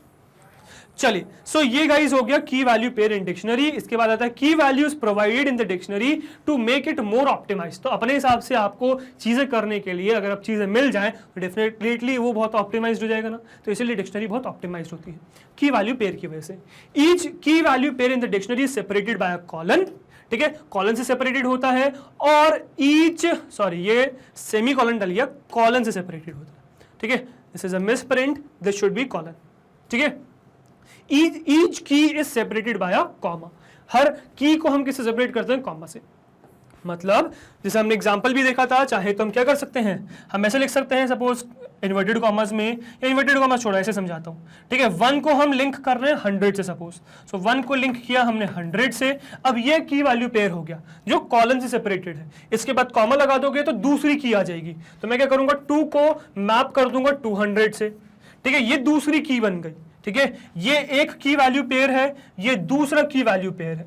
Speaker 1: चलिए, सो ये गाइस हो गया की वैल्यू पेयर इन डिक्शनरी। इसके बाद आता है की values provided in the dictionary to make it more optimise. तो अपने हिसाब से आपको चीजें करने के लिए अगर अब चीजें मिल जाएं तो डेफिनेटली वो बहुत ऑप्टिमाइज्ड हो जाएगा ना, तो इसलिए डिक्शनरी बहुत ऑप्टिमाइज्ड होती है की वैल्यू पेयर की वजह से। ईच की value pair in the dictionary separated by a colon, ठीक है, कॉलन से सेपरेटेड होता है, और ये सेमी कॉलन डल गया, कॉलन से सेपरेटेड होता है, ठीक है। This is a miss print, this should be colon, ठीक है। Each key is separated by a comma. हर की को हम किससे सेपरेट करते हैं, कॉमा से। मतलब जैसे हमने एग्जांपल भी देखा था, चाहे तो हम क्या कर सकते हैं, हम ऐसे लिख सकते हैं, सपोज इन्वर्टेड कॉमास में, या इन्वर्टेड कॉमास छोड़ा, ऐसे समझाता हूं, ठीक है। 1 को हम लिंक कर रहे हैं 100 से, सपोज, सो 1 को लिंक किया हमने 100 से, अब ये की वैल्यू पेयर हो गया जो कॉलन से सेपरेटेड है। इसके बाद कॉमा लगा दोगे तो दूसरी की आ जाएगी, तो मैं क्या करूंगा, 2 को मैप कर दूंगा 200 से, ठीक है, ये दूसरी की बन गई, ठीक है। ये एक की वैल्यू पेयर है, ये दूसरा की वैल्यू पेयर है,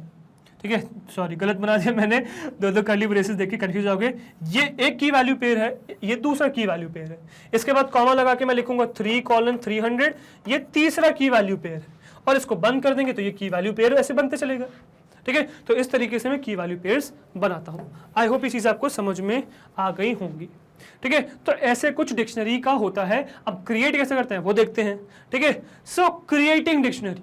Speaker 1: ठीक है। सॉरी, गलत बना दिया मैंने, दो कर्ली ब्रेसेस देख के कंफ्यूज जाओगे। ये एक की वैल्यू पेयर है, ये दूसरा की वैल्यू पेयर है। इसके बाद कॉमा लगा के मैं लिखूंगा 3:300, ये तीसरा की वैल्यू पेयर है, और इसको बंद कर देंगे तो ये की वैल्यू पेयर ऐसे बनते चलेगा, ठीक है। तो इस तरीके से मैं की वैल्यू पेयर्स बनाता हूं। आई होप ये चीज आपको समझ में आ गई होंगी, ठीक है। तो ऐसे कुछ डिक्शनरी का होता है। अब क्रिएट कैसे करते हैं वो देखते हैं, ठीक है। So creating dictionary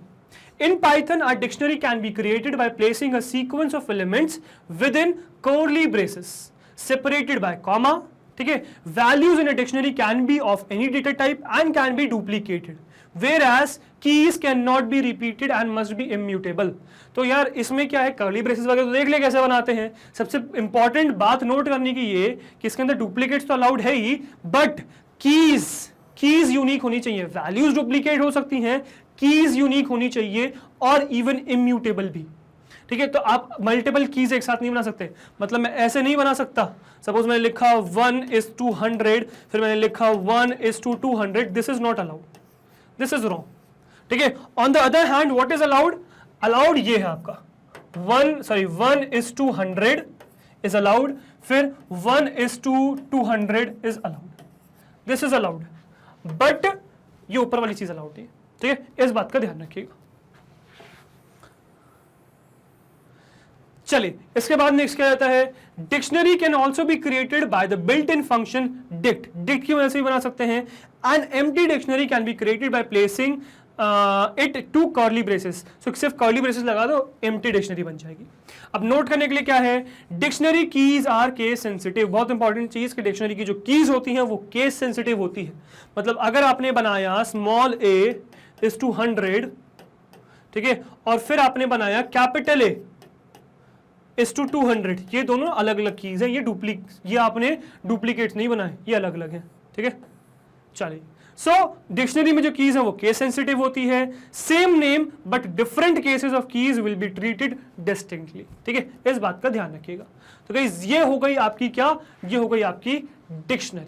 Speaker 1: in Python, a dictionary can be created by placing a sequence of elements within curly braces separated by comma, ठीक है। values in a dictionary can be of any data type and can be duplicated, whereas keys cannot be repeated and must be immutable। तो यार इसमें क्या है, curly braces वगैरह तो देख ले कैसे बनाते हैं। सबसे इंपॉर्टेंट बात नोट करने की ये कि इसके अंदर डुप्लीकेट्स तो अलाउड है ही, बट कीज यूनिक होनी चाहिए। वैल्यूज डुप्लीकेट हो सकती हैं, कीज यूनिक होनी चाहिए, और इवन इम्यूटेबल भी, ठीक है। तो आप मल्टीपल कीज एक साथ नहीं बना सकते। मतलब मैं ऐसे नहीं बना सकता, सपोज मैंने लिखा 1:200, फिर मैंने लिखा 1:200, this is not allowed, this is wrong, ठीक है। On the other hand what is allowed, allowed ये है आपका 1:100 इज अलाउड, फिर 1:200 is allowed, this is allowed, but ये ऊपर वाली चीज अलाउड नहीं है, ठीक है। इस बात का ध्यान रखिएगा। चलिए, इसके बाद नेक्स्ट क्या आता है, dictionary can also be created by the built in function dict. Dict की वजह से भी बना सकते हैं। An empty dictionary can be created by placing it to curly braces. So सिर्फ कर्ली ब्रेसेस लगा दो, एम्प्टी डिक्शनरी बन जाएगी। अब नोट करने के लिए क्या है, dictionary keys are case sensitive. बहुत इंपॉर्टेंट चीज कि डिक्शनरी की जो कीज होती हैं वो केस सेंसिटिव होती है। मतलब अगर आपने बनाया स्मॉल a is to 100, ठीक है, और फिर आपने बनाया कैपिटल A is to 200, ये दोनों अलग अलग कीज है, ये आपने डुप्लीकेट्स नहीं बनाए, ये अलग अलग है, ठीक है। चलिए, सो डिक्शनरी में जो कीज है वो केस सेंसिटिव होती है। Same name but different cases of keys will be treated distinctly, ठीक है। इस बात का ध्यान रखिएगा। तो गाइस ये हो गई आपकी क्या, ये हो गई आपकी डिक्शनरी,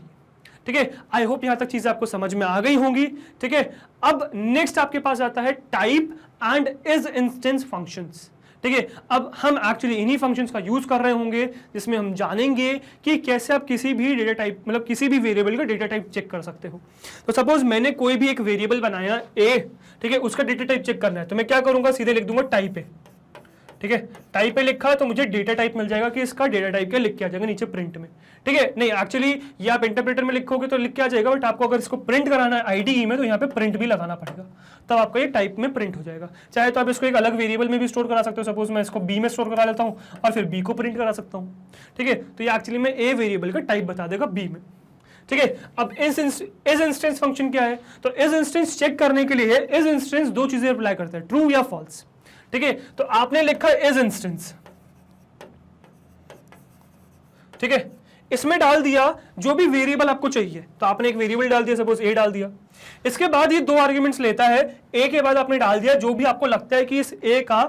Speaker 1: ठीक है। आई होप यहां तक चीजें आपको समझ में आ गई होंगी, ठीक है। अब नेक्स्ट आपके पास आता है type and is instance functions, ठीक है, अब हम एक्चुअली इन्हीं फंक्शंस का यूज कर रहे होंगे जिसमें हम जानेंगे कि कैसे आप किसी भी डेटा टाइप मतलब किसी भी वेरिएबल का डेटा टाइप चेक कर सकते हो। तो सपोज मैंने कोई भी एक वेरिएबल बनाया ए, ठीक है, उसका डेटा टाइप चेक करना है तो मैं क्या करूंगा, सीधे लिख दूंगा टाइप ए। ठीक है, टाइप पे लिखा तो मुझे डेटा टाइप मिल जाएगा कि इसका डेटा टाइप क्या लिख के आ जाएगा नीचे प्रिंट में। ठीक है, नहीं एक्चुअली ये आप इंटरप्रेटर में लिखोगे तो लिख के आ जाएगा, बट आपको अगर इसको प्रिंट कराना है आईडीई में तो यहाँ पे प्रिंट भी लगाना पड़ेगा, तब आपका ये टाइप में प्रिंट हो जाएगा। चाहे तो आप इसको एक अलग वेरिएबल में भी स्टोर करा सकते हो, सपोज मैं इसको बी में स्टोर करा लेता हूँ और फिर बी को प्रिंट करा सकता हूँ। ठीक है, तो ये एक्चुअली में ए वेरिएबल का टाइप बता देगा बी में। ठीक है, अब इस इंस्टेंस फंक्शन क्या है, तो इस इंस्टेंस चेक करने के लिए इस इंस्टेंस दो चीजें अप्लाई करता है, ट्रू या फॉल्स। ठीक है, तो आपने लिखा इज इंस्टेंस, ठीक है, इसमें डाल दिया जो भी वेरिएबल आपको चाहिए, तो आपने एक वेरिएबल डाल दिया, सपोज ए डाल दिया। इसके बाद ये दो आर्ग्यूमेंट्स लेता है, ए के बाद आपने डाल दिया जो भी आपको लगता है कि इस ए का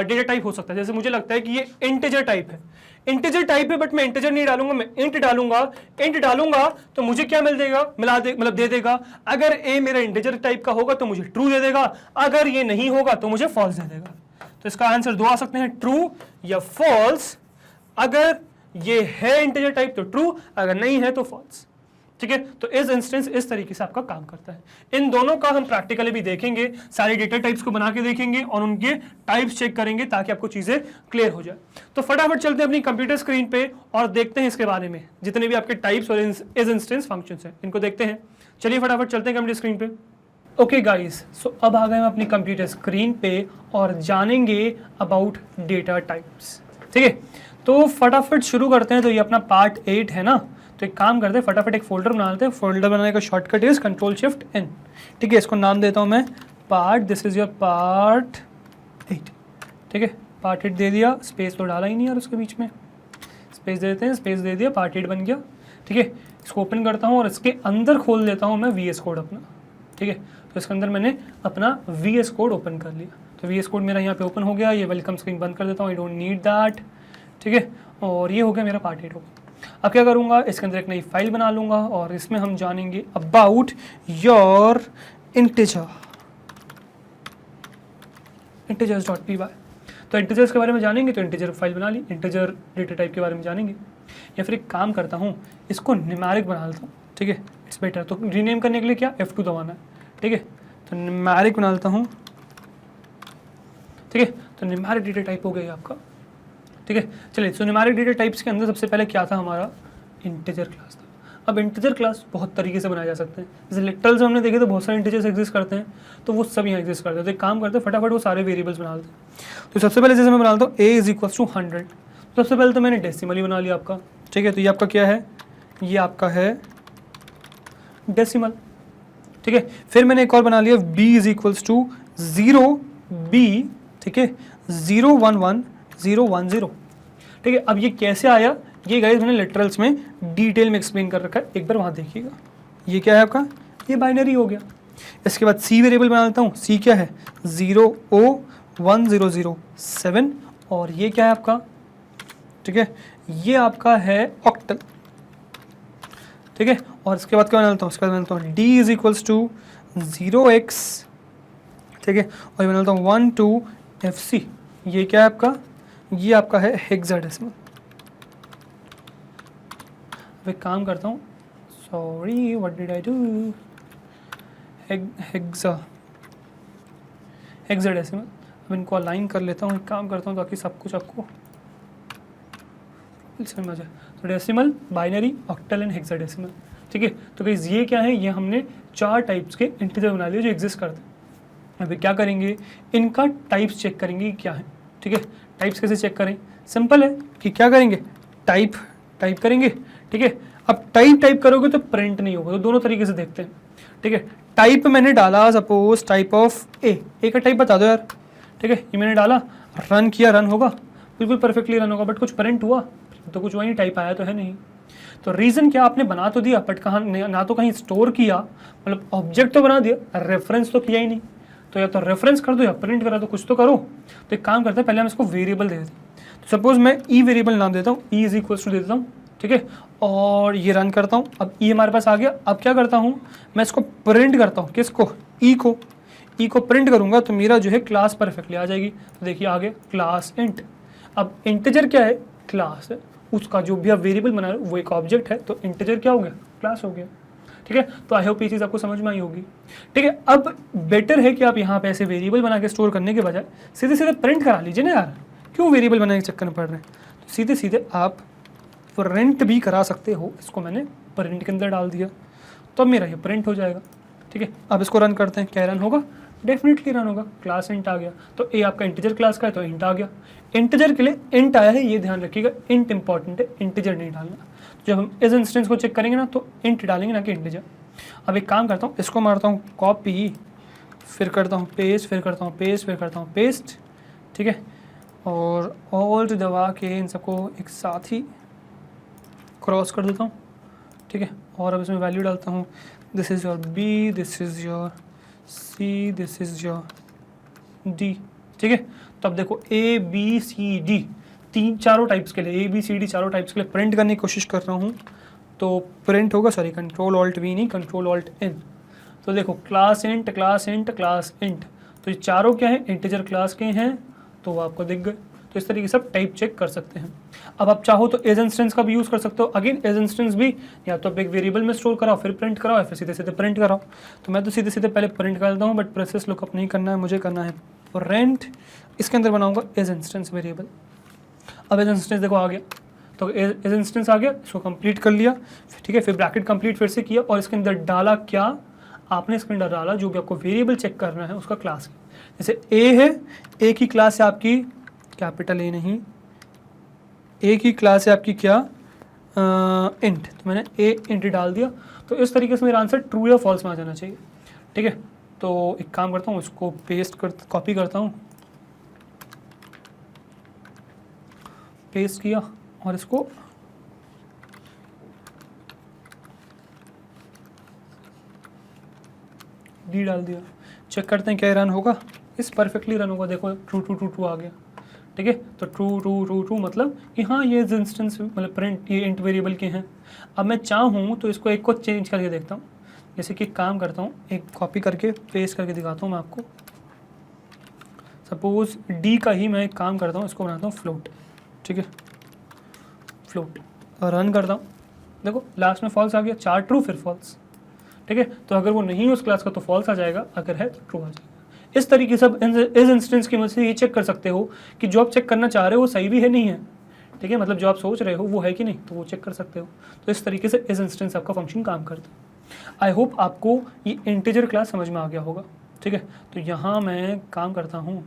Speaker 1: डेटा टाइप हो सकता है। जैसे मुझे लगता है कि ये इंटीजर टाइप है, इंटीजर टाइप है, बट मैं इंटीजर नहीं डालूंगा, मैं इंट डालूंगा। इंट डालूंगा तो मुझे क्या मिल देगा, मतलब दे देगा। अगर ए मेरा इंटीजर टाइप का होगा तो मुझे ट्रू दे देगा, अगर ये नहीं होगा तो मुझे फॉल्स दे देगा। तो इसका आंसर दो आ सकते हैं, ट्रू या फॉल्स। अगर ये है इंटीजर टाइप तो ट्रू, अगर नहीं है तो फॉल्स। ठीक है, तो इस इंस्टेंस इस तरीके से आपका काम करता है। इन दोनों का हम प्रैक्टिकली भी देखेंगे, सारे डेटा टाइप्स को बना के देखेंगे और उनके टाइप्स चेक करेंगे ताकि आपको चीजें क्लियर हो जाए। तो फटाफट चलते हैं अपनी कंप्यूटर स्क्रीन पे और देखते हैं इसके बारे में, जितने भी आपके टाइप्स और इस इंस्टेंस फंक्शंस हैं इनको देखते हैं। चलिए फटाफट चलते हैं कंप्यूटर स्क्रीन पे। ओके गाइस, सो अब आ गए हम अपनी कंप्यूटर स्क्रीन पे और जानेंगे अबाउट डेटा टाइप्स। ठीक है, तो फटाफट शुरू करते हैं। तो ये अपना पार्ट 8 है ना, तो एक काम करते हैं, फटाफट एक फोल्डर बना लेते हैं। फोल्डर बनाने का शॉर्टकट इज Ctrl+Shift+N। ठीक है, इसको नाम देता हूँ मैं part, this is your part 8। ठीक है, पार्ट 8 दे दिया, स्पेस तो डाला ही नहीं यार उसके बीच में, स्पेस दे देते हैं, स्पेस दे दिया, पार्ट 8 बन गया। ठीक है, इसको ओपन करता हूँ और इसके अंदर खोल देता हूँ मैं VS कोड अपना। ठीक है, तो इसके अंदर मैंने अपना VS कोड ओपन कर लिया। तो VS कोड मेरा यहाँ पे ओपन हो गया। ये वेलकम स्क्रीन बंद कर देता हूँ, आई डोंट नीड दैट। ठीक है, और ये हो गया मेरा पार्ट 8 होगा। अब क्या करूँगा, इसके अंदर एक नई फाइल बना लूँगा और इसमें हम जानेंगे अबाउट योर इंटीजर्स.py। तो इंटीजर्स के बारे में जानेंगे, तो इंटीजर फाइल बना ली। इंटीजर डेटा टाइप के बारे में जानेंगे, या फिर एक काम करता हूँ, इसको न्यूमेरिक बना लेता हूँ। ठीक है, इट्स बेटर। तो रीनेम करने के लिए क्या F2 दबाना है। ठीक है, तो न्यूमेरिक बना लेता हूँ। ठीक है, तो न्यूमेरिक डेटा टाइप हो गया आपका। ठीक है, चलिए, सो न्यूमेरिक डेटा टाइप्स के अंदर सबसे पहले क्या था हमारा, इंटीजर क्लास था। अब इंटीजर क्लास बहुत तरीके से बनाए जा सकते हैं। जैसे लिटरल्स हमने देखे तो बहुत सारे इंटीजर्स एग्जिस्ट करते हैं, तो वो सब यहाँ एग्जिस्ट करते हैं। तो एक काम करते हैं, फटाफट वो सारे वेरिएबल्स बना लेते हैं। तो सबसे पहले जैसे मैं बनाता हूँ a = 100, तो सबसे पहले तो मैंने डेसिमल ही बना लिया आपका। ठीक है, तो ये आपका क्या है, ये आपका है डेसिमल। ठीक है, फिर मैंने एक और बना लिया b = 0b। ठीक है, 011 010। ठीक है, अब ये कैसे आया, ये गाइस मैंने लिटरल्स में डिटेल में एक्सप्लेन कर रखा है, एक बार वहाँ देखिएगा। ये क्या है आपका, ये बाइनरी हो गया। इसके बाद c वेरिएबल बना लेता हूँ। c क्या है, 0O1007, और ये क्या है आपका, ठीक है, ये आपका है ऑक्टल। ठीक है, और इसके बाद क्या बना लेता हूँ, इसके बाद बना लेता हूँ d = 0x। ठीक है, और ये बना लेता हूँ 12FC। ये क्या है आपका, ये आपका है हेक्साडेसिमल। अब एक काम करता हूँ, sorry what did I do, hexadecimal. अब इनको अलाइन कर लेता हूँ, एक काम करता हूँ ताकि सब कुछ आपको समझ आ जाए। तो decimal, binary, octal and hexadecimal. ठीक है, तो गाइस ये क्या है, ये हमने 4 टाइप्स के इंटीजर बना लिए जो एग्जिस्ट करते हैं। अभी क्या करेंगे, इनका टाइप्स चेक करेंगे क्या है। ठीक है, टाइप्स कैसे चेक करें, सिंपल है कि क्या करेंगे, टाइप करेंगे। ठीक है, अब टाइप करोगे तो प्रिंट नहीं होगा, तो दोनों तरीके से देखते हैं। ठीक है, टाइप मैंने डाला, सपोज टाइप ऑफ ए का टाइप बता दो यार। ठीक है, ये मैंने डाला, रन किया, रन होगा, बिल्कुल परफेक्टली रन होगा, बट कुछ प्रिंट हुआ तो कुछ हुआ नहीं, टाइप आया तो है नहीं। तो रीज़न क्या, आपने बना तो दिया बट कहाँ, ना तो कहीं स्टोर किया, मतलब ऑब्जेक्ट तो बना दिया, रेफरेंस तो किया ही नहीं। तो या तो रेफरेंस कर दो या प्रिंट करा दो, कुछ तो करो। तो एक काम करते हैं, पहले हम इसको वेरिएबल दे देते हैं। तो सपोज मैं ई वेरिएबल नाम देता हूँ, ई = दे देता हूँ। ठीक है, और ये रन करता हूँ। अब ई हमारे पास आ गया। अब क्या करता हूँ, मैं इसको प्रिंट करता हूँ, किसको, ई को। ई को प्रिंट करूँगा तो मेरा जो है क्लास परफेक्टली आ जाएगी। तो देखिए आगे क्लास इंट, अब इंटीजर क्या है, क्लास है, उसका जो भी आप वेरिएबल बना रहे हो वो एक ऑब्जेक्ट है, तो इंटीजर क्या हो गया, क्लास हो गया। ठीक है, तो आई होप ये चीज़ आपको समझ में आई होगी। ठीक है, अब बेटर है कि आप यहाँ पे ऐसे वेरिएबल बना के स्टोर करने के बजाय सीधे सीधे प्रिंट करा लीजिए ना यार, क्यों वेरिएबल बनाने के चक्कर में पड़ रहे हैं। तो सीधे सीधे आप प्रिंट भी करा सकते हो। इसको मैंने प्रिंट के अंदर डाल दिया तो अब मेरा ये प्रिंट हो जाएगा। ठीक है, अब इसको रन करते हैं, क्या रन होगा, डेफिनेटली रन होगा, क्लास इंट आ गया। तो ए आपका इंटीजर क्लास का है तो इंट आ गया। इंटीजर के लिए इंट आया है, ये ध्यान रखिएगा, इंट इंपॉर्टेंट है, इंटीजर नहीं डालना। जब हम इस इंस्टेंस को चेक करेंगे ना तो इंट डालेंगे ना कि इंटीजर। अब एक काम करता हूँ, इसको मारता हूँ कॉपी, फिर करता हूँ पेस्ट, फिर करता हूँ पेस्ट, फिर करता हूँ पेस्ट। ठीक है, और ऑल्ट दबा के इन सबको एक साथ ही क्रॉस कर देता हूँ। ठीक है, और अब इसमें वैल्यू डालता हूँ, this is your B, this is your C, this is your D. ठीक है, तो अब देखो ए बी सी डी चारों टाइप्स के लिए, ए बी सी डी चारों टाइप्स के लिए प्रिंट करने की कोशिश कर रहा हूँ। तो प्रिंट होगा, सॉरी कंट्रोल ऑल्ट वी नहीं, कंट्रोल ऑल्ट एन। तो देखो class int, class int, class int, तो ये चारों क्या है, इंटीजर क्लास के हैं, तो वो आपको दिख गए। तो इस तरीके से आप टाइप चेक कर सकते हैं। अब आप चाहो तो एज इंस्टेंस का भी यूज़ कर सकते हो। अगेन एज इंस्टेंस भी या तो आप एक वेरिएबल में स्टोर कराओ फिर प्रिंट कराओ, या फिर सीधे सीधे प्रिंट कराओ। तो मैं तो सीधे सीधे पहले प्रिंट कर देता हूँ, बट प्रोसेस लुकअप नहीं करना है, मुझे करना है प्रिंट। इसके अंदर बनाऊंगा एज इंस्टेंस वेरिएबल। अब एज इंस्टेंस देखो आ गया, तो एज इंस्टेंस आ गया, इसको कंप्लीट कर लिया। ठीक है, फिर ब्रैकेट कंप्लीट फिर से किया और इसके अंदर डाला क्या, आपने इसके अंदर डाला जो भी आपको वेरिएबल चेक करना है उसका क्लास। जैसे ए है, ए की क्लास है आपकी कैपिटल ए नहीं, ए की क्लास है आपकी क्या, इंट, तो मैंने ए इंट डाल दिया। तो इस तरीके से मेरा आंसर ट्रू या फॉल्स में आ जाना चाहिए। ठीक है, तो एक काम करता हूँ, इसको पेस्ट कर कॉपी करता हूँ, पेस्ट किया और इसको डी डाल दिया। चेक करते हैं क्या रन होगा, इस परफेक्टली रन होगा। देखो ट्रू ट्रू ट्रू ट्रू आ गया। ठीक है, तो ट्रू ट्रू ट्रू ट्रू मतलब कि हाँ ये इंस्टेंस मतलब प्रिंट ये इंट वेरिएबल के हैं। अब मैं चाहूँ तो इसको एक को चेंज करके देखता हूँ। जैसे कि काम करता हूँ, एक कॉपी करके पेस्ट करके दिखाता हूँ मैं आपको। सपोज डी का ही मैं एक काम करता हूँ, इसको बनाता हूँ फ्लोट। ठीक है, फ्लोट रन करता हूँ, देखो लास्ट में फॉल्स आ गया, 4 ट्रू फिर फॉल्स। ठीक है, तो अगर वो नहीं है उस क्लास का तो फॉल्स आ जाएगा, अगर है तो ट्रू आ जाएगा। इस तरीके से आप इस इंस्टेंस की मदद से ये चेक कर सकते हो कि जो आप चेक करना चाह रहे हो वो सही भी है नहीं है। ठीक है, मतलब जो आप सोच रहे हो वो है कि नहीं, तो वो चेक कर सकते हो। तो इस तरीके से इस इंस्टेंस आपका फंक्शन काम करता है। आई होप आपको ये इंटीजर क्लास समझ में आ गया होगा। ठीक है, तो यहाँ मैं काम करता हूँ,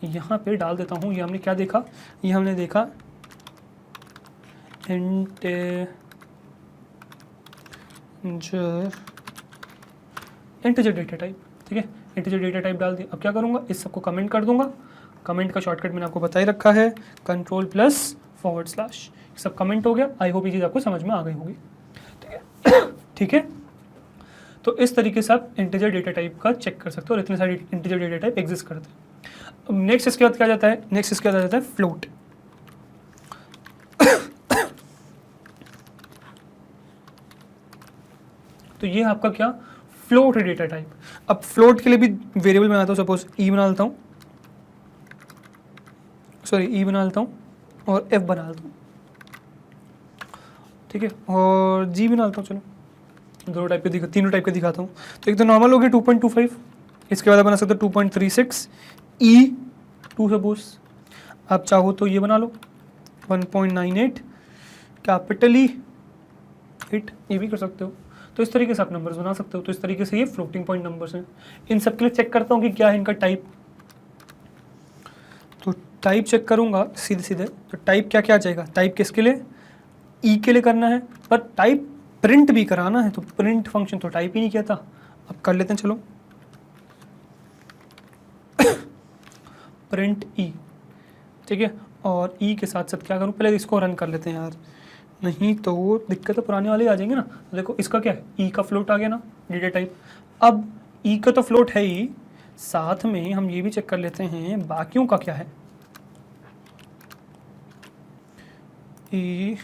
Speaker 1: यहाँ पे डाल देता हूँ। ये हमने क्या देखा, ये हमने देखा इंटीजर डेटा टाइप। ठीक है, इंटीजर डेटा टाइप डाल दिया। अब क्या करूँगा, इस सबको कमेंट कर दूंगा। कमेंट का शॉर्टकट मैंने आपको बता ही रखा है, कंट्रोल+/। सब कमेंट हो गया। आई होप ये चीज़ आपको समझ में आ गई होगी। ठीक है ठीक है, तो इस तरीके से आप इंटीजर डेटा टाइप का चेक कर सकते हो और इतने सारे इंटीजर डेटा टाइप एग्जिस्ट करते हैं। अब नेक्स्ट इसके बाद क्या जाता है, नेक्स्ट इसके बाद आ जाता है फ्लोट। तो ये आपका क्या, फ्लोट डेटा टाइप। अब फ्लोट के लिए भी वेरिएबल बनाता हूँ, सपोज ई बना लेता हूँ, सॉरी ई बना लेता हूँ और एफ बना लेता हूँ। ठीक है, और जी बना लेता हूँ। चलो दोनों टाइप के तीनों टाइप के दिखाता हूँ। तो एक तो नॉर्मल हो गया 2.25, इसके बाद बना सकते हो 2.36 E2 सपोज। आप चाहो तो ये बना लो 1.98 कैपिटल E8, ये भी कर सकते हो। तो इस तरीके से आप नंबर्स बना सकते हो। तो इस तरीके से ये फ्लोटिंग पॉइंट नंबर्स हैं। इन सब के लिए चेक करता हूँ कि क्या है इनका टाइप। तो टाइप चेक करूँगा सीधे सीधे, तो टाइप क्या क्या आ जाएगा, टाइप किसके लिए, ई के लिए करना है, पर टाइप प्रिंट भी कराना है, तो प्रिंट फंक्शन तो टाइप ही नहीं किया था। अब कर लेते हैं, चलो प्रिंट ई। ठीक है, और ई के साथ साथ क्या करूँ, पहले इसको रन कर लेते हैं यार, नहीं तो दिक्कत तो पुराने वाले आ जाएंगे ना। तो देखो इसका क्या है, ई का फ्लोट आ गया ना डेटा टाइप। अब ई का तो फ्लोट है ही, साथ में हम ये भी चेक कर लेते हैं बाकियों का क्या है। E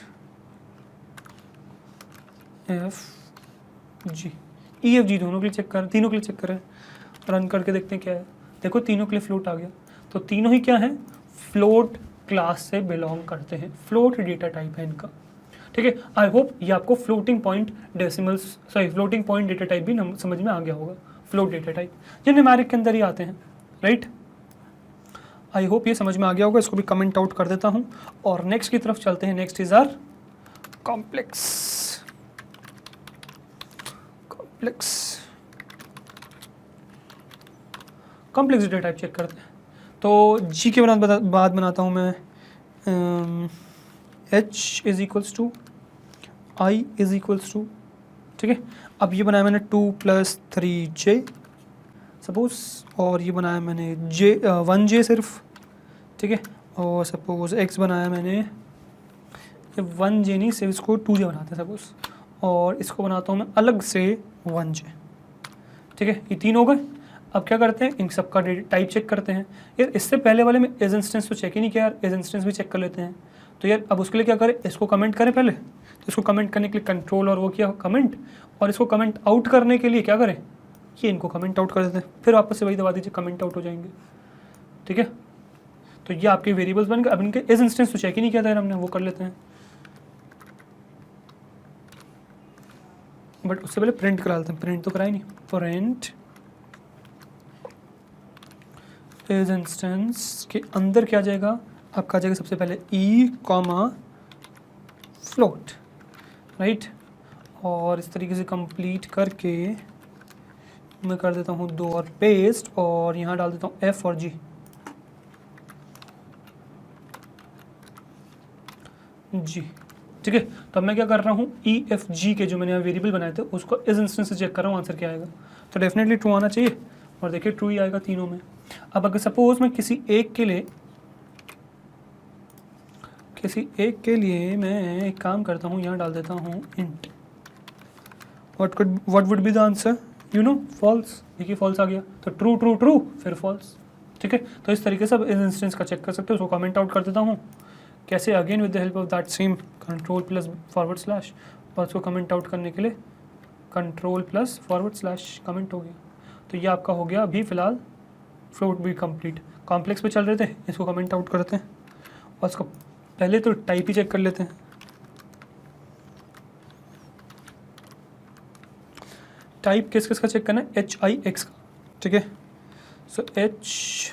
Speaker 1: F G, E F G दोनों के लिए चेक कर, तीनों के लिए चेक करें। रन करके देखते हैं क्या है। देखो तीनों के लिए फ्लोट आ गया, तो तीनों ही क्या है, फ्लोट क्लास से बिलोंग करते हैं, फ्लोट डेटा टाइप है इनका। ठीक है, आई होप ये आपको floating point decimals sorry floating point data type भी समझ में आ गया होगा, फ्लोट डेटा टाइप जो न्यूमेरिक के अंदर ही आते हैं, राइट। आई होप ये समझ में आ गया होगा, इसको भी कमेंट आउट कर देता हूँ और नेक्स्ट की तरफ चलते हैं। Next is our complex data type check करते हैं। तो जी के बाद बनाता हूँ मैं h is equals to I is equals to, ठीक है। अब ये बनाया मैंने 2 + 3j सपोज, और ये बनाया मैंने 1j सिर्फ, ठीक है। और सपोज x बनाया मैंने 1j नहीं, सिर्फ इसको 2j बनाते हैं सपोज, और इसको बनाता हूँ मैं अलग से 1j, ठीक है। ये 3 हो गए। अब क्या करते हैं, इन सब का टाइप चेक करते हैं। यार इससे पहले वाले में एज इंस्टेंस तो चेक ही नहीं किया यार, एज इंस्टेंस भी चेक कर लेते हैं। तो यार अब उसके लिए क्या करें, इसको कमेंट करें पहले, तो इसको कमेंट करने के लिए कंट्रोल और वो किया कमेंट, और इसको कमेंट आउट करने के लिए क्या करें, ये इनको कमेंट आउट कर देते हैं, फिर वापस से वही दबा दीजिए, कमेंट आउट हो जाएंगे, ठीक है। तो ये आपके वेरिएबल्स बन गए। अब इनके एज इंस्टेंस तो चेक ही नहीं किया था यार हमने, वो कर लेते हैं, बट उससे पहले प्रिंट करा लेते हैं। प्रिंट तो कराई नहीं, प्रिंट एज इंस्टेंस के अंदर क्या जाएगा आपका, आ जाएगा सबसे पहले ई कॉमा फ्लोट, राइट। और इस तरीके से कंप्लीट करके मैं कर देता हूँ 2 और पेस्ट, और यहाँ डाल देता हूँ एफ और जी, ठीक है। तो अब मैं क्या कर रहा हूँ, ई एफ जी के जो मैंने वेरिएबल बनाए थे उसको इस इंस्टेंस से चेक कर रहा हूँ आंसर क्या आएगा। तो डेफिनेटली ट्रू आना चाहिए, और देखिए ट्रू ही आएगा तीनों में। अब अगर सपोज मैं किसी एक के लिए मैं एक काम करता हूँ, यहाँ डाल देता हूँ int, what would be the answer, you know false. देखिए फॉल्स आ गया, तो ट्रू ट्रू ट्रू फिर फॉल्स, ठीक है। तो इस तरीके से अब इस इंस्टेंस का चेक कर सकते हो। उसको कमेंट आउट कर देता हूँ, कैसे, again with the help of that same control plus forward slash, और उसको कमेंट आउट करने के लिए control plus forward slash comment हो गया। तो ये आपका हो गया अभी फ़िलहाल फ्लोट भी कंप्लीट। कॉम्प्लेक्स पे चल रहे थे, इसको कमेंट आउट करते हैं, और इसको पहले तो टाइप ही चेक कर लेते हैं। टाइप किस किस का चेक करना है, HIX का, ठीक है। सो H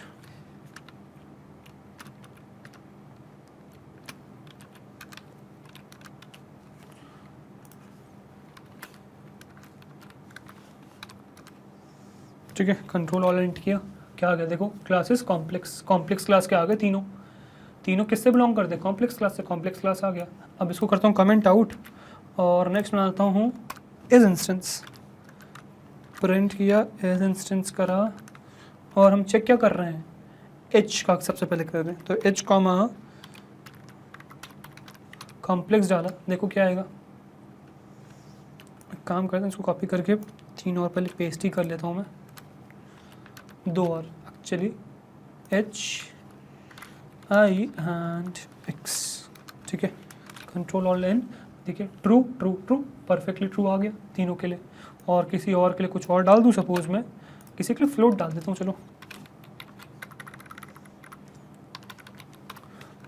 Speaker 1: ठीक है, कंट्रोल ऑल एंट किया, क्या आ गया देखो, क्लासेस कॉम्प्लेक्स क्लास के आ गए तीनों किससे बिलोंग करते हैं, कॉम्प्लेक्स क्लास से, कॉम्प्लेक्स क्लास आ गया। अब इसको करता हूँ कमेंट आउट, और नेक्स्ट बनाता हूँ एज इंस्टेंस, प्रिंट किया, एज इंस्टेंस करा, और हम चेक क्या कर रहे हैं, एच का सबसे पहले कर रहे हैं। तो एच कॉमा कॉम्प्लेक्स डाला, देखो क्या आएगा। एक काम करते हैं, इसको कॉपी करके 3 और पहले पेस्ट ही कर लेता हूँ मैं, 2 और एक्चुअली HI एंड X, ठीक है। कंट्रोल ऑल एन, देखिए true true true perfectly true आ गया तीनों के लिए। और किसी और के लिए कुछ और डाल दूँ, सपोज मैं किसी के लिए फ्लोट डाल देता हूँ, चलो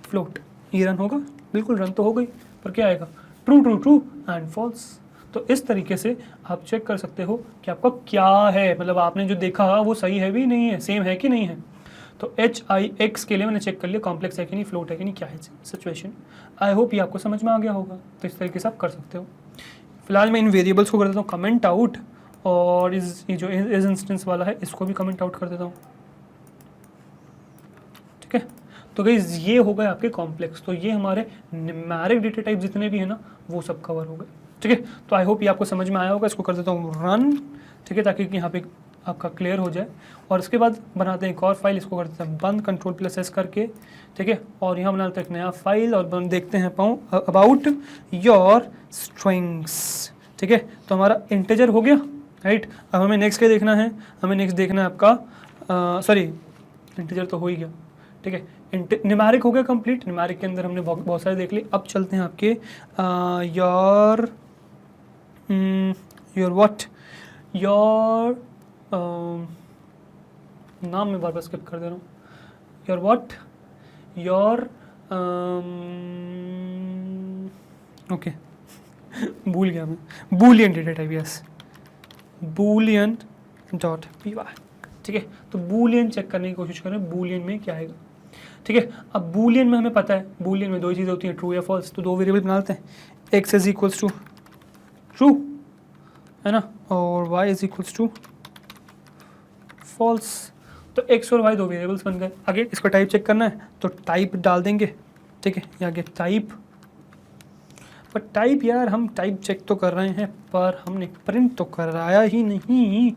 Speaker 1: फ्लोट, ये रन होगा, बिल्कुल रन तो हो गई, पर क्या आएगा, true true true and false. तो इस तरीके से आप चेक कर सकते हो कि आपका क्या है, मतलब आपने जो देखा वो सही है भी नहीं है, सेम है कि नहीं है। तो HIX के लिए मैंने चेक कर लिया कॉम्प्लेक्स है कि नहीं, फ्लोट है कि नहीं, क्या है सिचुएशन। आई होप ये आपको समझ में आ गया होगा। तो इस तरीके से आप कर सकते हो। फिलहाल मैं इन वेरिएबल्स को कर देता हूँ कमेंट आउट, और ये जो इस इंस्टेंस वाला है इसको भी कमेंट आउट कर देता हूँ, ठीक है। तो गाइस ये हो गए आपके कॉम्प्लेक्स। तो ये हमारे न्यूमेरिक डेटा टाइप जितने भी है ना वो सब कवर हो गए, ठीक है। तो आई होप ये आपको समझ में आया होगा। इसको कर देता हूँ रन, ठीक है, ताकि यहाँ पे आपका क्लियर हो जाए। और इसके बाद बनाते हैं एक और फाइल, इसको कर देते हैं बंद कंट्रोल+S करके, ठीक है। और यहाँ बना लेते हैं एक नया फाइल, और देखते हैं अबाउट योर स्ट्रिंग्स, ठीक है। तो हमारा इंटीजर हो गया, राइट। अब हमें नेक्स्ट क्या देखना है, हमें नेक्स्ट देखना है आपका सॉरी इंटीजर तो हो ही गया, ठीक है। न्यूमेरिक हो गया कंप्लीट। न्यूमेरिक के अंदर हमने बहुत सारे देख लिए। अब चलते हैं आपके योर नाम मैं बार बार स्किप कर दे रहा हूँ। योर व्हाट, योर ओके भूल गया मैं, Boolean data type, yes Boolean dot P Y. ठीक है, तो बूलियन चेक करने की कोशिश करें बूलियन में क्या आएगा। ठीक है, अब बूलियन में हमें पता है बूलियन में दो ही चीज़ें होती हैं, ट्रू या फॉल्स। तो दो वेरिएबल बना लेते हैं, X is equals to true है ना, और Y is equals to false. तो एक्स और वाई दो वेरिएबल्स बन गए। आगे इसको टाइप चेक करना है तो टाइप डाल देंगे। ठीक है, ये आगे टाइप, पर टाइप यार हम टाइप चेक तो कर रहे हैं पर हमने प्रिंट तो कराया ही नहीं,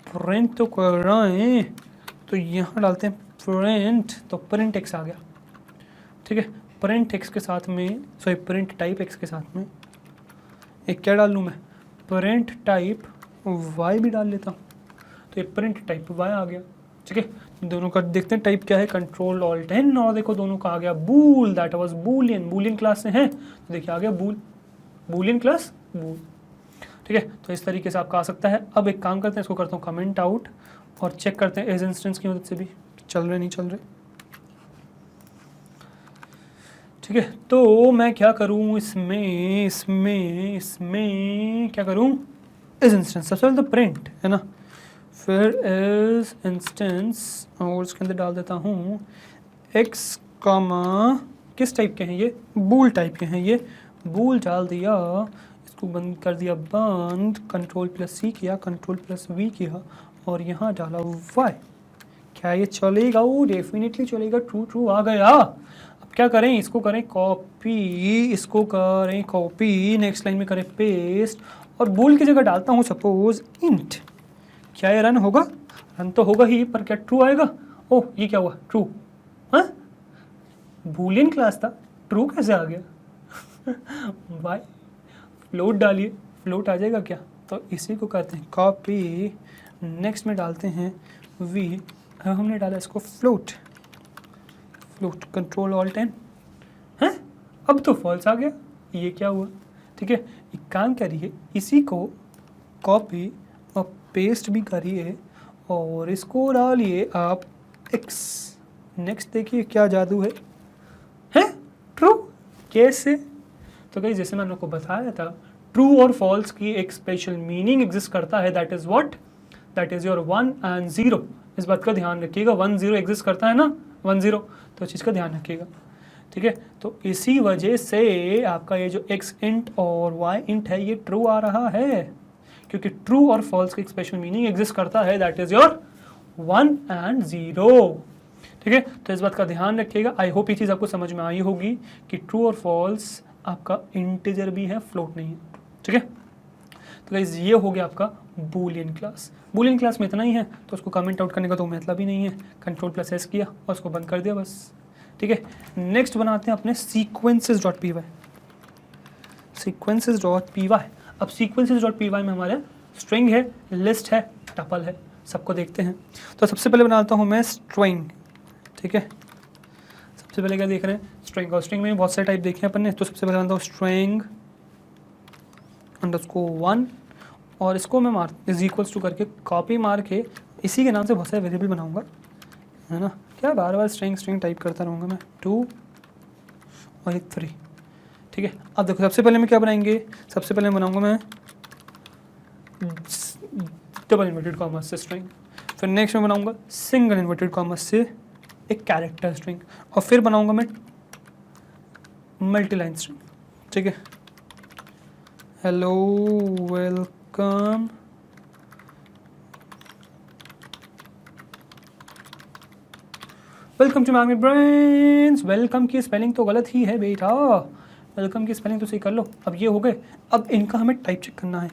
Speaker 1: प्रिंट तो कर रहे हैं। तो यहाँ डालते हैं प्रिंट, तो प्रिंट एक्स आ गया। ठीक है, प्रिंट एक्स के साथ में, सॉरी प्रिंट टाइप एक्स के साथ में एक क्या डाल लूँ मैं, प्रिंट टाइप वाई भी डाल लेता हूँ। तो ये प्रिंट टाइप वाई आ गया। ठीक है, दोनों का देखते हैं टाइप क्या है, कंट्रोल ऑल्ट एन, और देखो दोनों का आ गया bool, that was boolean, boolean class से हैं तो देखिए आ गया बूल, बूलियन क्लास बूल। ठीक है, तो इस तरीके से आपका आ सकता है। अब एक काम करते हैं, इसको करता हूँ कमेंट आउट और चेक करते हैं एज इंस्टेंस की मदद से भी चल रहे नहीं चल रहे। ठीक है, तो मैं क्या करूँ इसमें इसमें इसमें क्या करूँ, एज इंस्टेंस सबसे पहले तो प्रिंट है ना, फिर एज इंस्टेंस और उसके अंदर डाल देता हूँ एक्स कामा, किस टाइप के हैं ये, बूल टाइप के हैं ये, बूल डाल दिया, इसको बंद कर दिया बंद, कंट्रोल प्लस सी किया, कंट्रोल प्लस वी किया और यहाँ डाला वाई। क्या ये चलेगा? वो डेफिनेटली चलेगा, ट्रू ट्रू आ गया। अब क्या करें, इसको करें कॉपी, इसको करें कॉपी, नेक्स्ट लाइन में करें पेस्ट और बूल की जगह डालता हूँ सपोज इंट। क्या ये रन होगा? रन तो होगा ही, पर क्या ट्रू आएगा? ओह ये क्या हुआ, ट्रू। हाँ बूलियन क्लास था, ट्रू कैसे आ गया? वाई फ्लोट डालिए, फ्लोट आ जाएगा क्या? तो इसी को कहते हैं कॉपी, नेक्स्ट में डालते हैं वी, हमने डाला इसको float, float control alt N है। अब तो फॉल्स आ गया, ये क्या हुआ? ठीक है, एक काम करिए, इसी को कॉपी और पेस्ट भी करिए और इसको डालिए आप एक्स, नेक्स्ट देखिए क्या जादू है, ट्रू कैसे? तो गाइस जैसे मैंने आपको बताया था, ट्रू और फॉल्स की एक स्पेशल मीनिंग एग्जिस्ट करता है, that is what, that is your 1 and 0। इस बात का ध्यान रखिएगा, 1 0 एग्जिस्ट करता है ना, 1 0, तो इस चीज़ का ध्यान रखिएगा। ठीक है, तो इसी वजह से आपका ये जो x इंट और y इंट है ये ट्रू आ रहा है, क्योंकि ट्रू और फॉल्स की एक स्पेशल मीनिंग एग्जिस्ट करता है, दैट इज योर 1 एंड 0। ठीक है, तो इस बात का ध्यान रखिएगा। आई होप ये चीज़ आपको समझ में आई होगी कि ट्रू और फॉल्स आपका इंटीजर भी है, फ्लोट नहीं है। ठीक है, तो गाइस ये हो गया आपका बूलियन क्लास। बूलियन क्लास में इतना ही है, तो उसको कमेंट आउट करने का तो मतलब ही नहीं है, कंट्रोल प्लस एस किया और उसको बंद कर दिया बस। ठीक है, नेक्स्ट बनाते हैं अपने sequences dot P Y, sequences dot P Y. अब सीक्वेंसेस डॉट पी वाई में हमारा स्ट्रिंग है, लिस्ट है, टपल है, सबको देखते हैं। तो सबसे पहले बनाता हूँ मैं स्ट्रिंग। ठीक है, सबसे पहले क्या देख रहे हैं, स्ट्रिंग, और स्ट्रिंग में बहुत सारे टाइप देखे हैं अपन ने। तो सबसे पहले बनाता हूँ स्ट्रिंग अंडरस्कोर 1 और इसको मैं मार इज इक्वल्स टू करके कॉपी मार के इसी के नाम से बहुत सारे वेरिएबल बनाऊंगा, है ना। क्या बार बार स्ट्रिंग स्ट्रिंग टाइप करता रहूँगा मैं, 2 और 3। ठीक है, अब देखो सबसे पहले मैं क्या बनाएंगे, सबसे पहले बनाऊंगा मैं डबल इन्वर्टेड कॉमर्स से स्ट्रिंग, फिर नेक्स्ट में बनाऊंगा सिंगल इन्वर्टेड कॉमर्स से एक कैरेक्टर स्ट्रिंग और फिर बनाऊंगा मैं मल्टी लाइन स्ट्रिंग। ठीक है, hello welcome welcome to magnet brains. Welcome की स्पेलिंग तो गलत ही है बेटा, वेलकम की स्पेलिंग तो सही कर लो। अब ये हो गए, अब इनका हमें टाइप चेक करना है,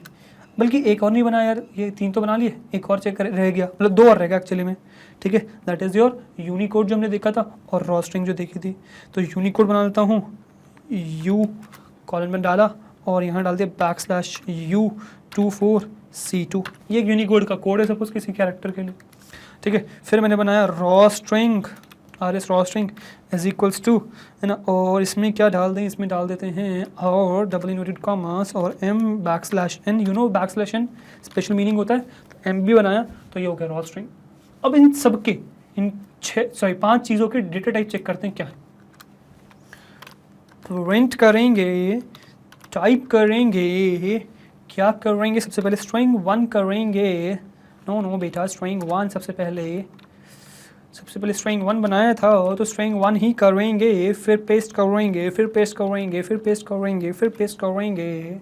Speaker 1: बल्कि एक और नहीं बनाया यार, ये 3 तो बना लिए, एक और चेक रह गया, मतलब 2 और रह गया एक्चुअली में। ठीक है, दैट इज़ योर यूनिकोड जो हमने देखा था और रॉ स्ट्रिंग जो देखी थी। तो यूनिकोड बना लेता हूँ, यू कॉलन में डाला और यहाँ डाल दिया \u24c2, ये यूनिकोड का कोड है सपोज किसी कैरेक्टर के लिए। ठीक है, फिर मैंने बनाया raw string, RS raw string is equals to, है ना, और इसमें क्या डाल दें, इसमें डाल देते हैं और डबल इन्वर्टेड कॉमर्स और m\n, you know \n special meaning होता है, तो m भी बनाया, तो ये हो गया रॉ स्ट्रिंग। अब इन सबके इन 5 चीज़ों के डेटा टाइप चेक करते हैं क्या है। प्रिंट करेंगे, टाइप करेंगे, क्या करेंगे, सबसे पहले स्ट्रिंग 1 करेंगे। नो बेटा, स्ट्रिंग 1 सबसे पहले स्ट्रिंग 1 बनाया था तो स्ट्रिंग 1 ही करेंगे, फिर पेस्ट करेंगे, फिर पेस्ट करेंगे, फिर पेस्ट करेंगे, फिर पेस्ट करेंगे,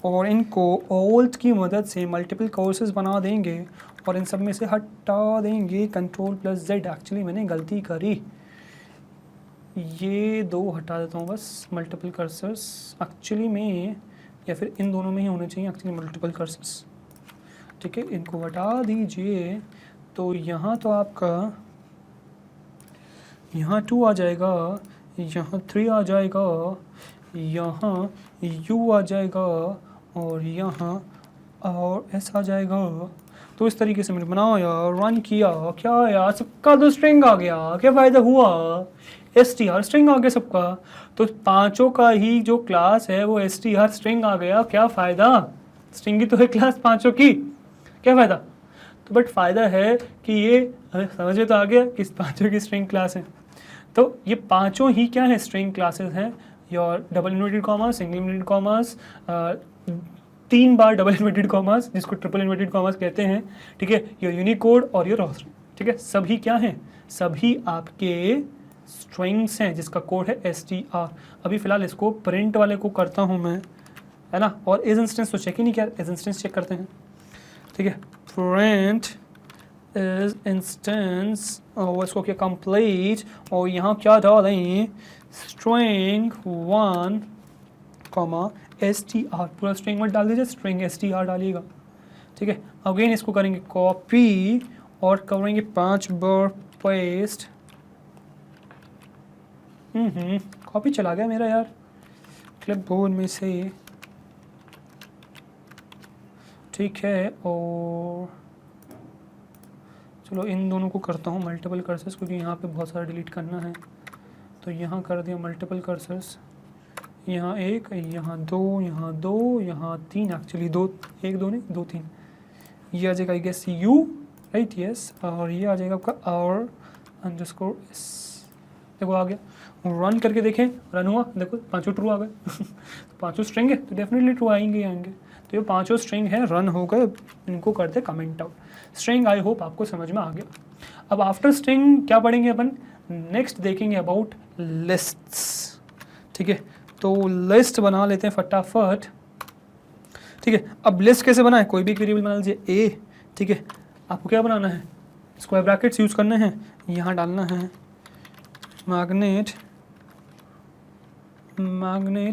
Speaker 1: और इनको ऑल्ट की मदद से मल्टीपल कोर्सेज बना देंगे और इन सब में से हटा देंगे Ctrl+Z। एक्चुअली मैंने गलती करी, ये 2 हटा देता हूँ बस, मल्टीपल कर्सर्स एक्चुअली में, या फिर इन दोनों में ही होने चाहिए एक्चुअली मल्टीपल कर्सर्स। ठीक है, इनको हटा दीजिए। तो यहाँ तो आपका यहाँ 2 आ जाएगा, यहाँ 3 आ जाएगा, यहाँ U आ जाएगा, और यहाँ और S आ जाएगा। तो इस तरीके से मैंने बनाया, रन किया, क्या यार सबका तो स्ट्रिंग आ गया, क्या फ़ायदा हुआ, str स्ट्रिंग आ गया सबका। तो 5 का ही जो क्लास है वो str स्ट्रिंग आ गया, क्या फ़ायदा, स्ट्रिंग ही तो है क्लास 5 की, क्या फ़ायदा। तो बट फ़ायदा है कि ये समझ में तो आ गया कि 5 की स्ट्रिंग क्लास है। तो ये 5 ही क्या है, स्ट्रिंग क्लासेस हैं। Your double inverted commas, single inverted commas, 3 bar double inverted commas जिसको ट्रिपल इन्वर्टेड कॉमर्स कहते हैं। ठीक है, योर यूनिकोड और योर रॉ स्ट्रिंग। ठीक है, सभी क्या हैं, सभी आपके स्ट्रिंग्स हैं जिसका कोड है str। अभी फ़िलहाल इसको प्रिंट वाले को करता हूँ मैं, है ना। और एज इंस्टेंस तो चेक ही नहीं किया, एज इंस्टेंस चेक करते हैं। ठीक है, प्रिंट एज इंस्टेंस, और इसको क्या कंप्लीट, और यहाँ क्या डालें, स्ट्रिंग 1 str, पूरा स्ट्रिंग मत डाल दीजिए, स्ट्रिंग str डालिएगा। ठीक है, अगेन इसको करेंगे कॉपी और करेंगे 5 बार पेस्ट। कॉपी चला गया मेरा यार क्लिपबोर्ड में से। ठीक है, और चलो इन दोनों को करता हूँ मल्टीपल कर्सर्स, क्योंकि यहाँ पे बहुत सारा डिलीट करना है। तो यहाँ कर दिया मल्टीपल कर्सर्स, यहाँ 1, यहाँ 2, यहाँ 2, यहाँ 3, एक्चुअली 2, 1 2 नहीं 2 3। ये आ जाएगा I guess U, right, yes. और ये आ जाएगा आपका और _s। देखो आ गया, रन करके देखें, रन हुआ, देखो 5 ट्रू आ गए। 5 स्ट्रिंग है तो डेफिनेटली ट्रू आएंगे। तो ये 5 स्ट्रिंग है, रन हो गए, इनको करते comment out. String I hope आपको समझ में आ गया। अब आफ्टर स्ट्रिंग क्या पढ़ेंगे अपन, नेक्स्ट देखेंगे अबाउट लिस्ट्स। ठीक है, तो लिस्ट बना लेते हैं फटाफट। ठीक है, अब लिस्ट कैसे बनाए, कोई भी वेरिएबल बना लीजिए a। ठीक है, आपको क्या बनाना है, स्क्वायर ब्रैकेट्स यूज़ करने हैं, यहाँ डालना है मैग्नेट,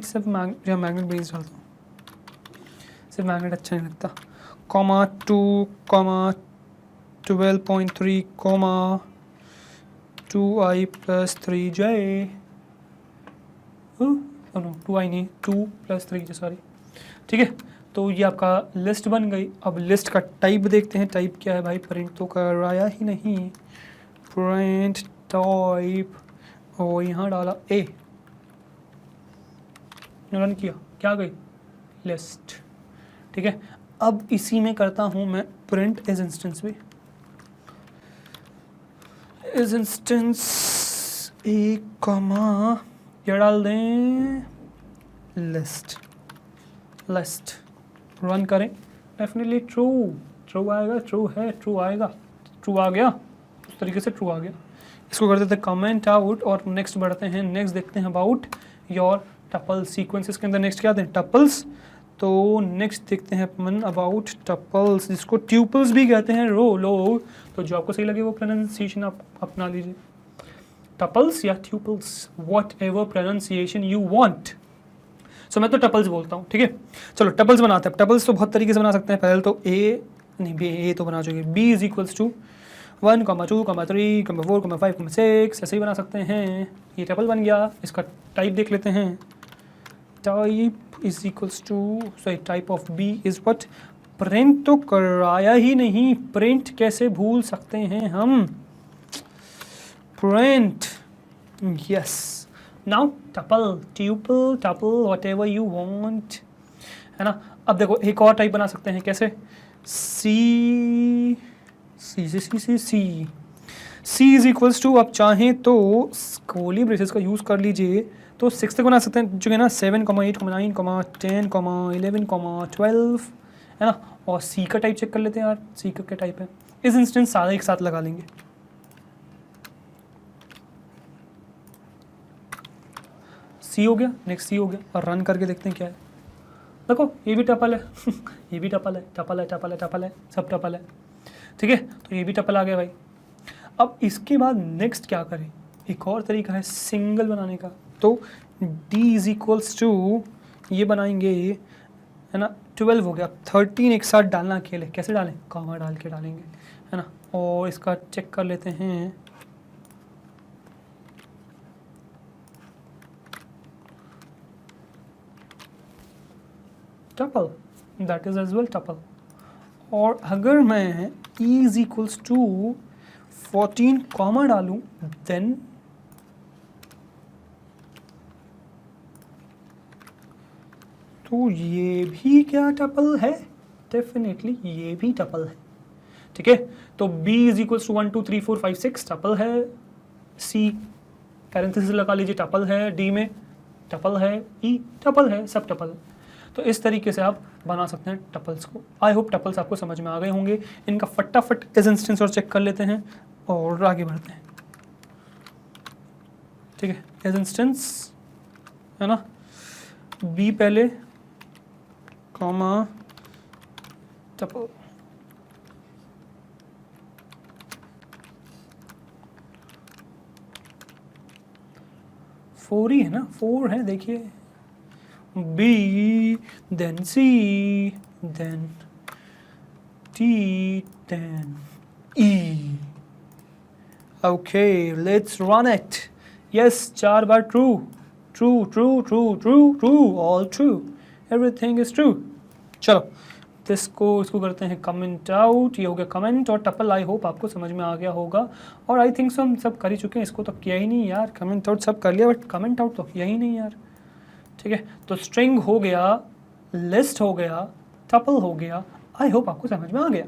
Speaker 1: सिर्फ मैग्नेट बेस डालता हूँ, सिर्फ मैग्नेट अच्छा नहीं लगता, comma 2, comma 12.3, comma 2i+3j, 2i नहीं 2+3j, सॉरी। ठीक है, तो ये आपका लिस्ट बन गई। अब लिस्ट का टाइप देखते हैं, टाइप क्या है भाई, प्रिंट तो कराया ही नहीं, प्रिंट टाइप, और यहाँ डाला a, रन किया, क्या गई, लिस्ट। ठीक है, अब इसी में करता हूँ मैं प्रिंट एज इंस्टेंस भी, एज इंस्टेंस a, क्या डाल दें, लिस्ट, रन करें, डेफिनेटली ट्रू आएगा, ट्रू है, ट्रू आएगा, ट्रू आ गया, उस तरीके से ट्रू आ गया। इसको कर देते हैं कमेंट आउट और नेक्स्ट बढ़ते हैं। नेक्स्ट देखते हैं अबाउट योर टपल सीक्वेंसेस के अंदर नेक्स्ट क्या आते हैं, टपल्स। तो नेक्स्ट देखते हैं अपन अबाउट टपल्स, जिसको ट्यूपल्स भी कहते हैं लोग। तो जो आपको सही लगे वो प्रोनाउंसिएशन आप अपना लीजिए, टपल्स या tuples, whatever pronunciation you want. So मैं तो टपल्स बोलता हूँ। ठीक है, चलो टपल्स बनाते हैं। टपल्स तो बहुत तरीके से बना सकते हैं। पहले तो ए तो बना चुके, b इज इक्वल्स टू 1, 2, 3, 4, 5, 6, ऐसे ही बना सकते हैं। ये टपल बन गया। इसका टाइप देख लेते हैं, type is equals to, sorry type of b is what, print तो कराया ही नहीं, प्रिंट कैसे भूल सकते हैं हम, print, yes. Now tuple, tuple, tuple, whatever you want, है ना। अब देखो एक और टाइप बना सकते हैं, कैसे, सी इज इक्वल्स टू, आप चाहें तो कर्ली ब्रेसेस का यूज़ कर लीजिए, तो 6 तक बना सकते हैं, जो है ना 7, 8, 9, 10, 11, 12 है ना। और सी का टाइप चेक कर लेते हैं यार, सी का क्या टाइप है। इस इंस्टेंस सारा एक साथ लगा लेंगे। सी हो गया, नेक्स्ट सी हो गया, और रन करके देखते हैं क्या है। देखो ये भी टपल है ये भी टपल है, टपल है, टपल है, टपल है, सब टपल है, ठीक है। तो ये भी टपल आ गया भाई। अब इसके बाद नेक्स्ट क्या करें, एक और तरीका है सिंगल बनाने का। तो d इज इक्वल्स टू ये बनाएंगे, है ना, 12 हो गया। 13 एक साथ डालना अकेले, कैसे डालें, कॉमा डाल के डालेंगे, है ना। और इसका चेक कर लेते हैं, tuple, that is as well tuple. और अगर मैं e is equals to 14 comma डालूं, देन तो ये भी क्या टपल है, डेफिनेटली ये भी टपल है, ठीक है। तो b is equals to 1 2 3 4 5 6 tuple है, c पैरेंथेसिस लगा लीजिए, टपल है, d में टपल है, e टपल है, सब टपल है। तो इस तरीके से आप बना सकते हैं टपल्स को। आई होप टपल्स आपको समझ में आ गए होंगे। इनका फटाफट इस इंस्टेंस और चेक कर लेते हैं और आगे बढ़ते हैं, ठीक है। इस इंस्टेंस है ना, बी पहले कॉमा टपल, फोर ही है ना, 4 है, देखिए B, then C, then T, then E. Okay, let's run it. Yes, 4 bar true, true, true, true, true, true, all true. Everything is true. चलो इसको करते हैं कमेंट आउट। ये हो गया कमेंट और टपल। आई होप आपको समझ में आ गया होगा, और आई थिंक सो हम सब कर ही चुके हैं। इसको तो किया ही नहीं यार, कमेंट आउट सब कर लिया, बट कमेंट आउट तो किया ही नहीं यार, ठीक है। तो स्ट्रिंग हो गया, लिस्ट हो गया, टपल हो गया। आई होप आपको समझ में आ गया,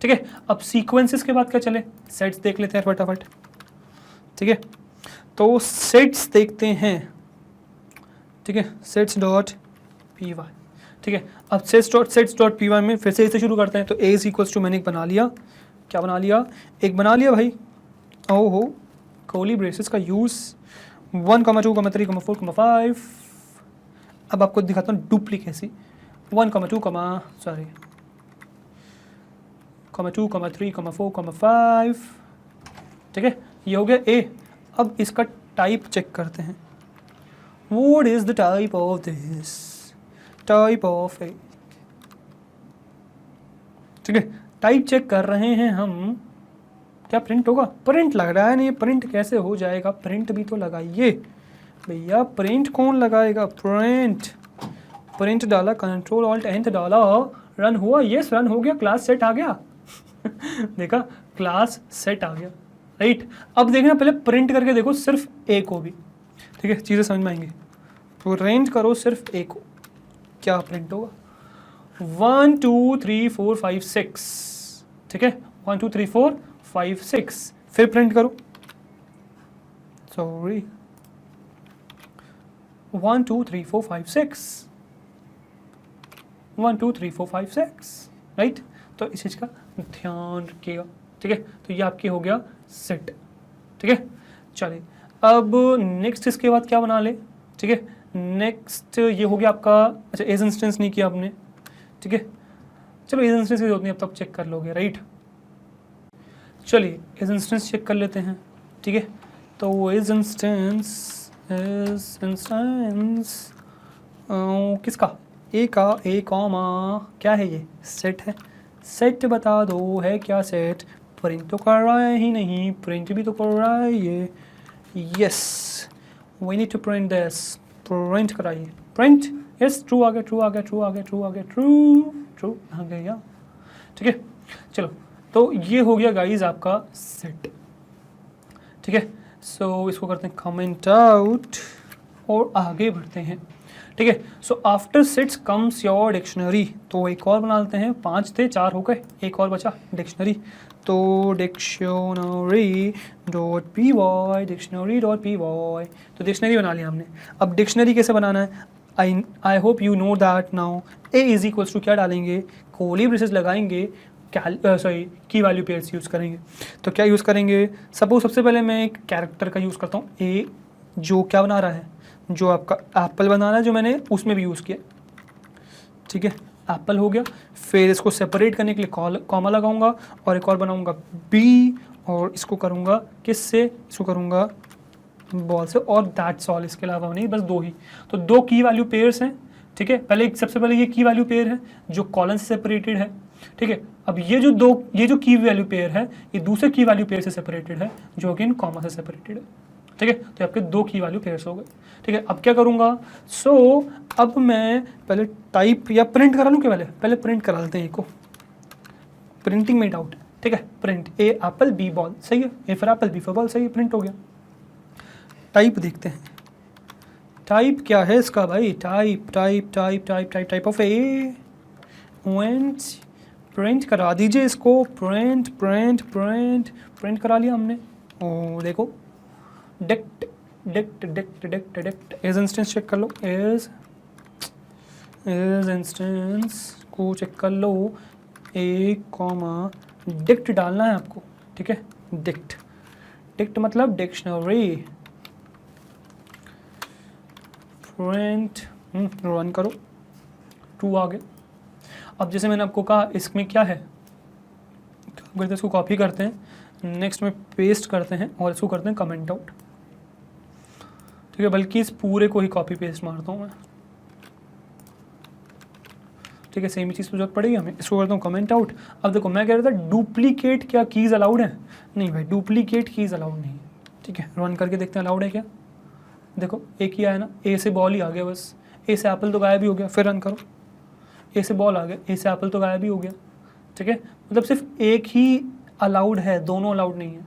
Speaker 1: ठीक है। अब सीक्वेंसेस के बाद क्या चले, सेट्स देख लेते हैं फटाफट, ठीक है। तो सेट्स देखते हैं, ठीक है, सेट्स डॉट पी वाई, ठीक है। अब सेट्स डॉट पी वाई में फिर से इसे शुरू करते हैं। तो ए इज इक्वल्स टू, मैंने एक बना लिया, क्या बना लिया, एक बना लिया भाई। ओहो, कर्ली ब्रेसेस का यूज़ 1, 2, 3, 4, 5। अब आपको दिखाता हूँ डुप्लीकेसी, 1, 2, 2, 3, 4, 5, ठीक है। ये हो गया ए। अब इसका टाइप चेक करते हैं, what is the type of this, type of a, ठीक है। टाइप चेक कर रहे हैं हम, क्या प्रिंट होगा, प्रिंट लग रहा है नहीं, प्रिंट कैसे हो जाएगा, प्रिंट भी तो लगाइए भैया, प्रिंट कौन लगाएगा, प्रिंट डाला, कंट्रोल ऑल्ट एंटर डाला, रन हुआ, यस रन हो गया, क्लास सेट आ गया देखा, क्लास सेट आ गया, राइट। अब देखना, पहले प्रिंट करके देखो सिर्फ ए को भी, ठीक है, चीज़ें समझ में आएंगी। प्रिंट करो सिर्फ ए को, क्या प्रिंट होगा, 1 2 3 4 5 6, ठीक है, 1 2 3 4 5 6, फिर प्रिंट करो, सॉरी 1 2 3 4 5 6, 1 2 3 4 5 6, राइट। तो इस चीज़ का ध्यान रखिएगा, ठीक है। तो ये आपके हो गया सेट, ठीक है। चलिए अब नेक्स्ट इसके बाद क्या बना ले, ठीक है। नेक्स्ट ये हो गया आपका, अच्छा एज इंस्टेंस नहीं किया आपने, ठीक है। चलो एज इंस्टेंस की जरूरत नहीं, अब तक चेक कर लोगे, राइट। चलिए एज इंस्टेंस चेक कर लेते हैं, ठीक है। तो एज इंस्टेंस किसका, ए का, ए कॉमा क्या है, ये सेट है, सेट बता दो है क्या सेट, प्रिंट तो कर रहा है ही नहीं, प्रिंट भी तो कर रहा है ये, yes we need to print this, print कराइए, प्रिंट, यस ट्रू आ गया, ट्रू आ गया, ट्रू आ गया, ट्रू आ गया, ट्रू आ गया, ठीक है। चलो तो ये हो गया गाइज आपका सेट, ठीक है। सो इसको करते हैं कमेंट आउट और आगे बढ़ते हैं, ठीक है। So after sets comes your dictionary, तो एक और बना लेते हैं, 5 थे 4 हो गए, एक और बचा डिक्शनरी। तो dictionary dot P Y, dictionary dot P Y, तो डिक्शनरी बना लिया हमने। अब डिक्शनरी कैसे बनाना है, I hope you know that now. A is equals to क्या डालेंगे, कोली ब्रेसेस लगाएंगे, की वैल्यू पेयर्स यूज़ करेंगे। तो क्या यूज़ करेंगे, सपोज सबसे पहले मैं एक कैरेक्टर का यूज़ करता हूँ, ए जो क्या बना रहा है, जो आपका एप्पल बनाना है, जो मैंने उसमें भी यूज़ किया, ठीक है, एप्पल हो गया। फिर इसको सेपरेट करने के लिए कॉमा लगाऊंगा और एक और बनाऊंगा बी, और इसको करूंगा किससे, इसको करूंगा बॉल से, और दैट्स ऑल। इसके अलावा नहीं, बस 2 ही। तो 2 की वैल्यू पेयर्स हैं, ठीक है। पहले सबसे पहले ये की वैल्यू पेयर है जो कॉलन से सेपरेटेड है, ठीक है। अब ये जो की वैल्यू पेयर है ये दूसरे की वैल्यू पेयर से सेपरेटेड है जो अगेन कॉमा से सेपरेटेड है, ठीक है। तो आपके 2 की वैल्यू पेयर्स हो गए, ठीक है। अब क्या करूंगा, अब मैं पहले टाइप या प्रिंट करा लूँ, क्या पहले प्रिंट करा लेते हैं, को प्रिंटिंग में डाउट, ठीक है। Print A apple B ball, सही है, A for apple B for ball, सही है, प्रिंट हो गया। टाइप देखते हैं, टाइप क्या है इसका भाई, टाइप ऑफ ए, प्रिंट करा दीजिए इसको, प्रिंट करा लिया हमने। ओ देखो, डिक्ट एज इंस्टेंस चेक कर लो, एज इंस्टेंस को चेक कर लो, ए कॉमा डिक्ट डालना है आपको, ठीक है। डिक्ट मतलब डिक्शनरी, प्रिंट रन करो, 2 आ गए। अब जैसे मैंने आपको कहा इसमें क्या है, इसको कॉपी करते हैं, नेक्स्ट में पेस्ट करते हैं और इसको करते हैं कमेंट आउट, ठीक है। बल्कि इस पूरे को ही कॉपी पेस्ट मारता हूँ मैं, ठीक है। सेम ही चीज़ की जरूरत पड़ेगी हमें, इसको करता हूँ कमेंट आउट। अब देखो मैं कह रहा था डुप्लीकेट क्या कीज़ अलाउड है, नहीं भाई डुप्लीकेट कीज़ अलाउड नहीं है, ठीक है। रन करके देखते हैं अलाउड है क्या, देखो एक ही आया ना, ए से बॉल ही आ गया, बस ए से एप्पल तो गायब ही हो गया। फिर रन करो, ए से बॉल आ गया, ए से एप्पल तो गायब ही हो गया, ठीक है। मतलब सिर्फ एक ही अलाउड है, दोनों अलाउड नहीं है,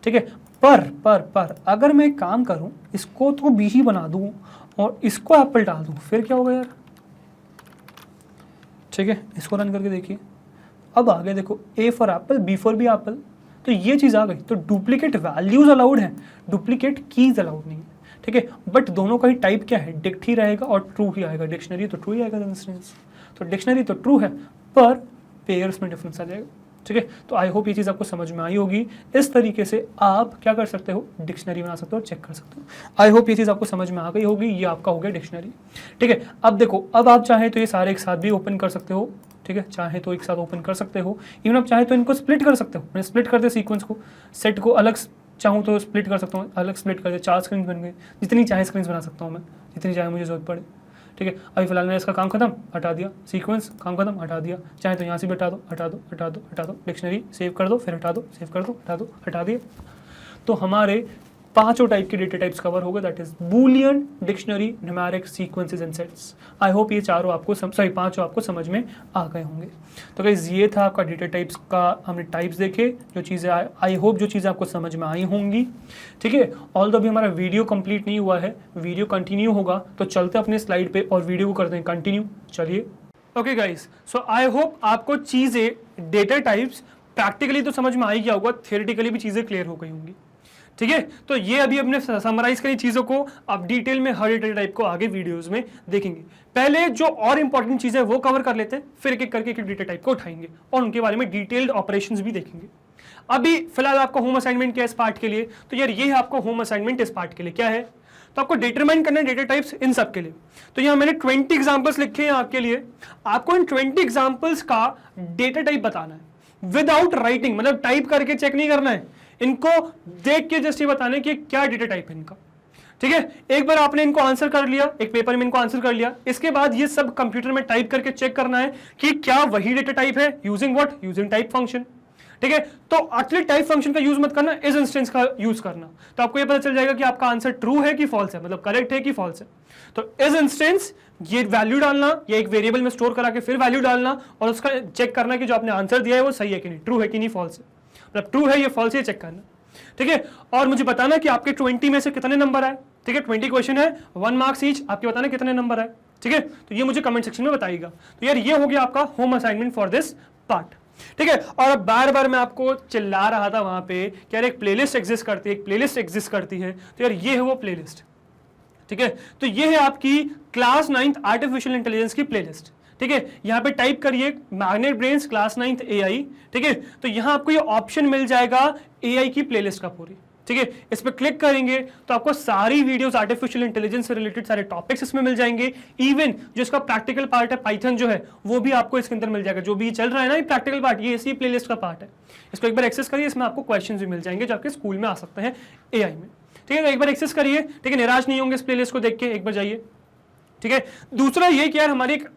Speaker 1: ठीक है। पर अगर मैं काम करूं, इसको तो बी ही बना दूं और इसको एप्पल डाल दूं, फिर क्या होगा यार, ठीक है। इसको रन करके देखिए, अब आ गया देखो, A for apple B for B apple, तो ये चीज़ आ गई। तो डुप्लीकेट वैल्यूज अलाउड है, डुप्लीकेट कीज अलाउड नहीं है, ठीक है। बट दोनों का ही टाइप क्या है, डिक्ट ही रहेगा और ट्रू ही आएगा। डिक्शनरी तो ट्रू ही आएगा, तो डिक्शनरी तो ट्रू है, पर पेयर्स में डिफरेंस आ जाएगा, ठीक है। तो आई होप ये चीज़ आपको समझ में आई होगी। इस तरीके से आप क्या कर सकते हो, डिक्शनरी बना सकते हो और चेक कर सकते हो। आई होप ये चीज़ आपको समझ में आ गई होगी। ये आपका हो गया डिक्शनरी, ठीक है। अब देखो, अब आप चाहे तो ये सारे एक साथ भी ओपन कर सकते हो, ठीक है। चाहे तो एक साथ ओपन कर सकते हो, इवन आप चाहे तो इनको स्प्लिट कर सकते हो। मैंने स्प्लिट कर दिया सीक्वेंस को, सेट को अलग चाहूँ तो स्प्लिट कर सकता हूँ, अलग स्प्लिट कर दिया, 4 स्क्रीन बन गए, जितनी चाहे स्क्रीन बना सकता हूँ मैं, जितनी चाहे मुझे जरूरत पड़े, ठीक है। अभी फिलहाल मैंने इसका काम खत्म, हटा दिया, सीक्वेंस काम खत्म, हटा दिया। चाहे तो यहाँ से भी हटा दो, डिक्शनरी सेव कर दो, फिर हटा दो, सेव कर दो, हटा दिए। तो हमारे 5 टाइप के डेटा टाइप्स कवर हो गए, that is Boolean, dictionary, numeric, sequences and sets. I hope ये 5 आपको समझ में आ गए होंगे। तो गाइस ये था आपका डेटा टाइप्स का, हमने टाइप्स देखे, जो चीज़ें आई होप जो चीज़ें आपको समझ में आई होंगी, ठीक है। ऑल्दो अभी हमारा वीडियो कंप्लीट नहीं हुआ है, वीडियो कंटिन्यू होगा, तो चलते अपने स्लाइड पे और वीडियो को करते हैं कंटिन्यू। चलिए, okay guys, so I hope आपको चीज़ें डेटा टाइप्स प्रैक्टिकली तो समझ में आई गया होगा, थियोरेटिकली भी चीज़ें क्लियर हो गई होंगी, ठीक है। तो ये अभी अपने समराइज करी चीज़ों को आप डिटेल में हर डेटा टाइप को आगे वीडियोस में देखेंगे। पहले जो और इंपॉर्टेंट चीज़ है वो कवर कर लेते हैं, फिर एक एक करके एक डेटा टाइप को उठाएंगे और उनके बारे में डिटेल्ड ऑपरेशंस भी देखेंगे। अभी फिलहाल आपका होम असाइनमेंट क्या है इस पार्ट के लिए, तो यार ये है आपका होम असाइनमेंट इस पार्ट के लिए। क्या है, तो आपको डिटरमाइन करना है डेटा टाइप्स इन सब के लिए। तो यहाँ मैंने 20 एग्जाम्पल्स लिखे हैं आपके लिए, आपको इन 20 एग्जाम्पल्स का डेटा टाइप बताना है विदाउट राइटिंग, मतलब टाइप करके चेक नहीं करना है, इनको देख के जस्ट ये बताने कि क्या डेटा टाइप है इनका, ठीक है। एक बार आपने इनको आंसर कर लिया, एक पेपर में इनको आंसर कर लिया, इसके बाद ये सब कंप्यूटर में टाइप करके चेक करना है कि क्या वही डेटा टाइप है, using what, using type function, ठीक है। तो एक्चुअली टाइप फंक्शन का यूज मत करना, इस इंस्टेंस का यूज करना, तो आपको ये पता चल जाएगा कि आपका आंसर ट्रू है कि फॉल्स है, मतलब करेक्ट है कि फॉल्स है। तो इस इंस्टेंस ये वैल्यू डालना या एक वेरिएबल में स्टोर करा के फिर वैल्यू डालना और उसका चेक करना कि जो आपने आंसर दिया है वो सही है कि नहीं, ट्रू है कि नहीं, फॉल्स है, मतलब ट्रू है ये फॉल्स है, चेक करना, ठीक है। और मुझे बताना कि आपके 20 में से कितने नंबर आए, ठीक है। 20 क्वेश्चन है, 1 मार्क्स ईच, आपके बताना कितने नंबर आए, ठीक है, तो ये मुझे कमेंट सेक्शन में बताइएगा। तो यार ये हो गया आपका home assignment for this part, ठीक है। और अब बार बार मैं आपको चिल्ला रहा था वहां पे कि यार एक प्लेलिस्ट एग्जिस्ट करती है, एक प्लेलिस्ट एग्जिस्ट करती है, तो यार ये है वो प्लेलिस्ट, ठीक है। तो ये है आपकी क्लास 9th आर्टिफिशियल इंटेलिजेंस की प्लेलिस्ट, ठीक है। यहां पे टाइप करिए magnet brains class 9th AI, ठीक है। तो यहां आपको ये ऑप्शन मिल जाएगा AI की प्लेलिस्ट का पूरी, ठीक है। इस पर क्लिक करेंगे तो आपको सारी वीडियोस आर्टिफिशियल इंटेलिजेंस से रिलेटेड सारे टॉपिक्स इसमें मिल जाएंगे। इवन जो इसका प्रैक्टिकल पार्ट है पाइथन जो है वो भी आपको इसके अंदर मिल जाएगा। जो भी चल रहा है ना ये प्रैक्टिकल पार्ट, ये इसी प्लेलिस्ट का पार्ट है। इसको एक बार एक्सेस करिए, इसमें आपको क्वेश्चंस भी मिल जाएंगे जो आपके स्कूल में आ सकते हैं AI में, ठीक है। तो एक बार एक्सेस करिए, ठीक है। निराश नहीं होंगे इस प्लेलिस्ट को देख के, एक बार जाइए, ठीक है। दूसरा ये कि यार हमारी एक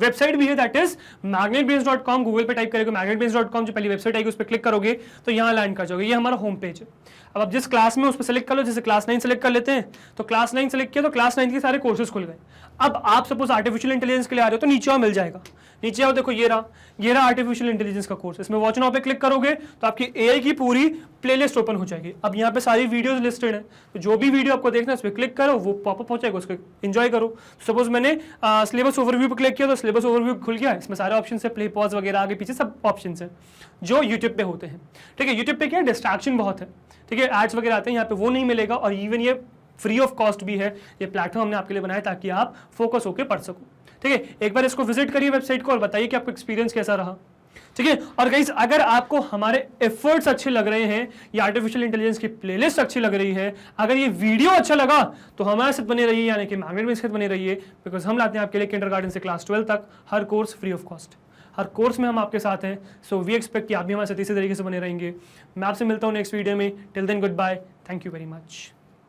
Speaker 1: वेबसाइट भी है, दैट इज magnetbrains.com। गूगल पे टाइप करेंगे magnetbrains.com, जो पहली वेबसाइट आएगी उस पर क्लिक करोगे तो यहाँ लैंड कर जाओगे। ये हमारा होम पेज है। अब आप जिस क्लास में उस पर सेलेक्ट कर लो, जैसे क्लास 9 सेलेक्ट कर लेते हैं, तो क्लास 9 सेलेक्ट किया तो क्लास 9 के सारे कोर्सेज खुल गए। अब आप सपोज आर्टिफिशियल इंटेलिजेंस के लिए आ रहे हो तो नीचे आओ, मिल जाएगा। नीचे आओ, देखो ये रहा आर्टिफिशियल इंटेलिजेंस का कोर्स। इसमें वॉच नाउ पे क्लिक करोगे तो आपकी AI की पूरी प्लेलिस्ट ओपन हो जाएगी। अब यहाँ पे सारी वीडियोस लिस्टेड है, तो जो भी वीडियो आपको देखना है उस पर क्लिक करो, वो पॉपअप हो जाएगा, उसको एंजॉय करो। सपोज मैंने सिलेबस ओवरव्यू पे क्लिक किया तो सिलेबस ओवरव्यू खुल गया। इसमें सारे ऑप्शन है, प्ले पॉज वगैरह आगे पीछे सब ऑप्शन है जो यूट्यूब पे होते हैं, ठीक है। यूट्यूब पे क्या डिस्ट्रैक्शन बहुत है, ठीक है। एड्स वगैरह आते हैं, यहाँ पे वो नहीं मिलेगा। और इवन ये फ्री ऑफ कॉस्ट भी है। ये प्लेटफॉर्म हमने आपके लिए बनाया ताकि आप फोकस होकर पढ़ सको, ठीक है। एक बार इसको विजिट करिए वेबसाइट को और बताइए कि आपको एक्सपीरियंस कैसा रहा, ठीक है। और गाइस अगर आपको हमारे एफर्ट्स अच्छे लग रहे हैं, या आर्टिफिशियल इंटेलिजेंस की प्लेलिस्ट अच्छी लग रही है, अगर ये वीडियो अच्छा लगा तो हमारे साथ बने रहिए, यानी कि मैग्नेट ब्रेन्स के साथ बने रहिए। बिकॉज हम लाते हैं आपके लिए किंडरगार्टन से क्लास 12 तक हर कोर्स फ्री ऑफ कॉस्ट। हर कोर्स में हम आपके साथ हैं। सो वी एक्सपेक्ट कि आप भी हमारे साथ इसी तरीके से बने रहेंगे। मैं आपसे मिलता हूँ नेक्स्ट वीडियो में। Till then goodbye, thank you very much.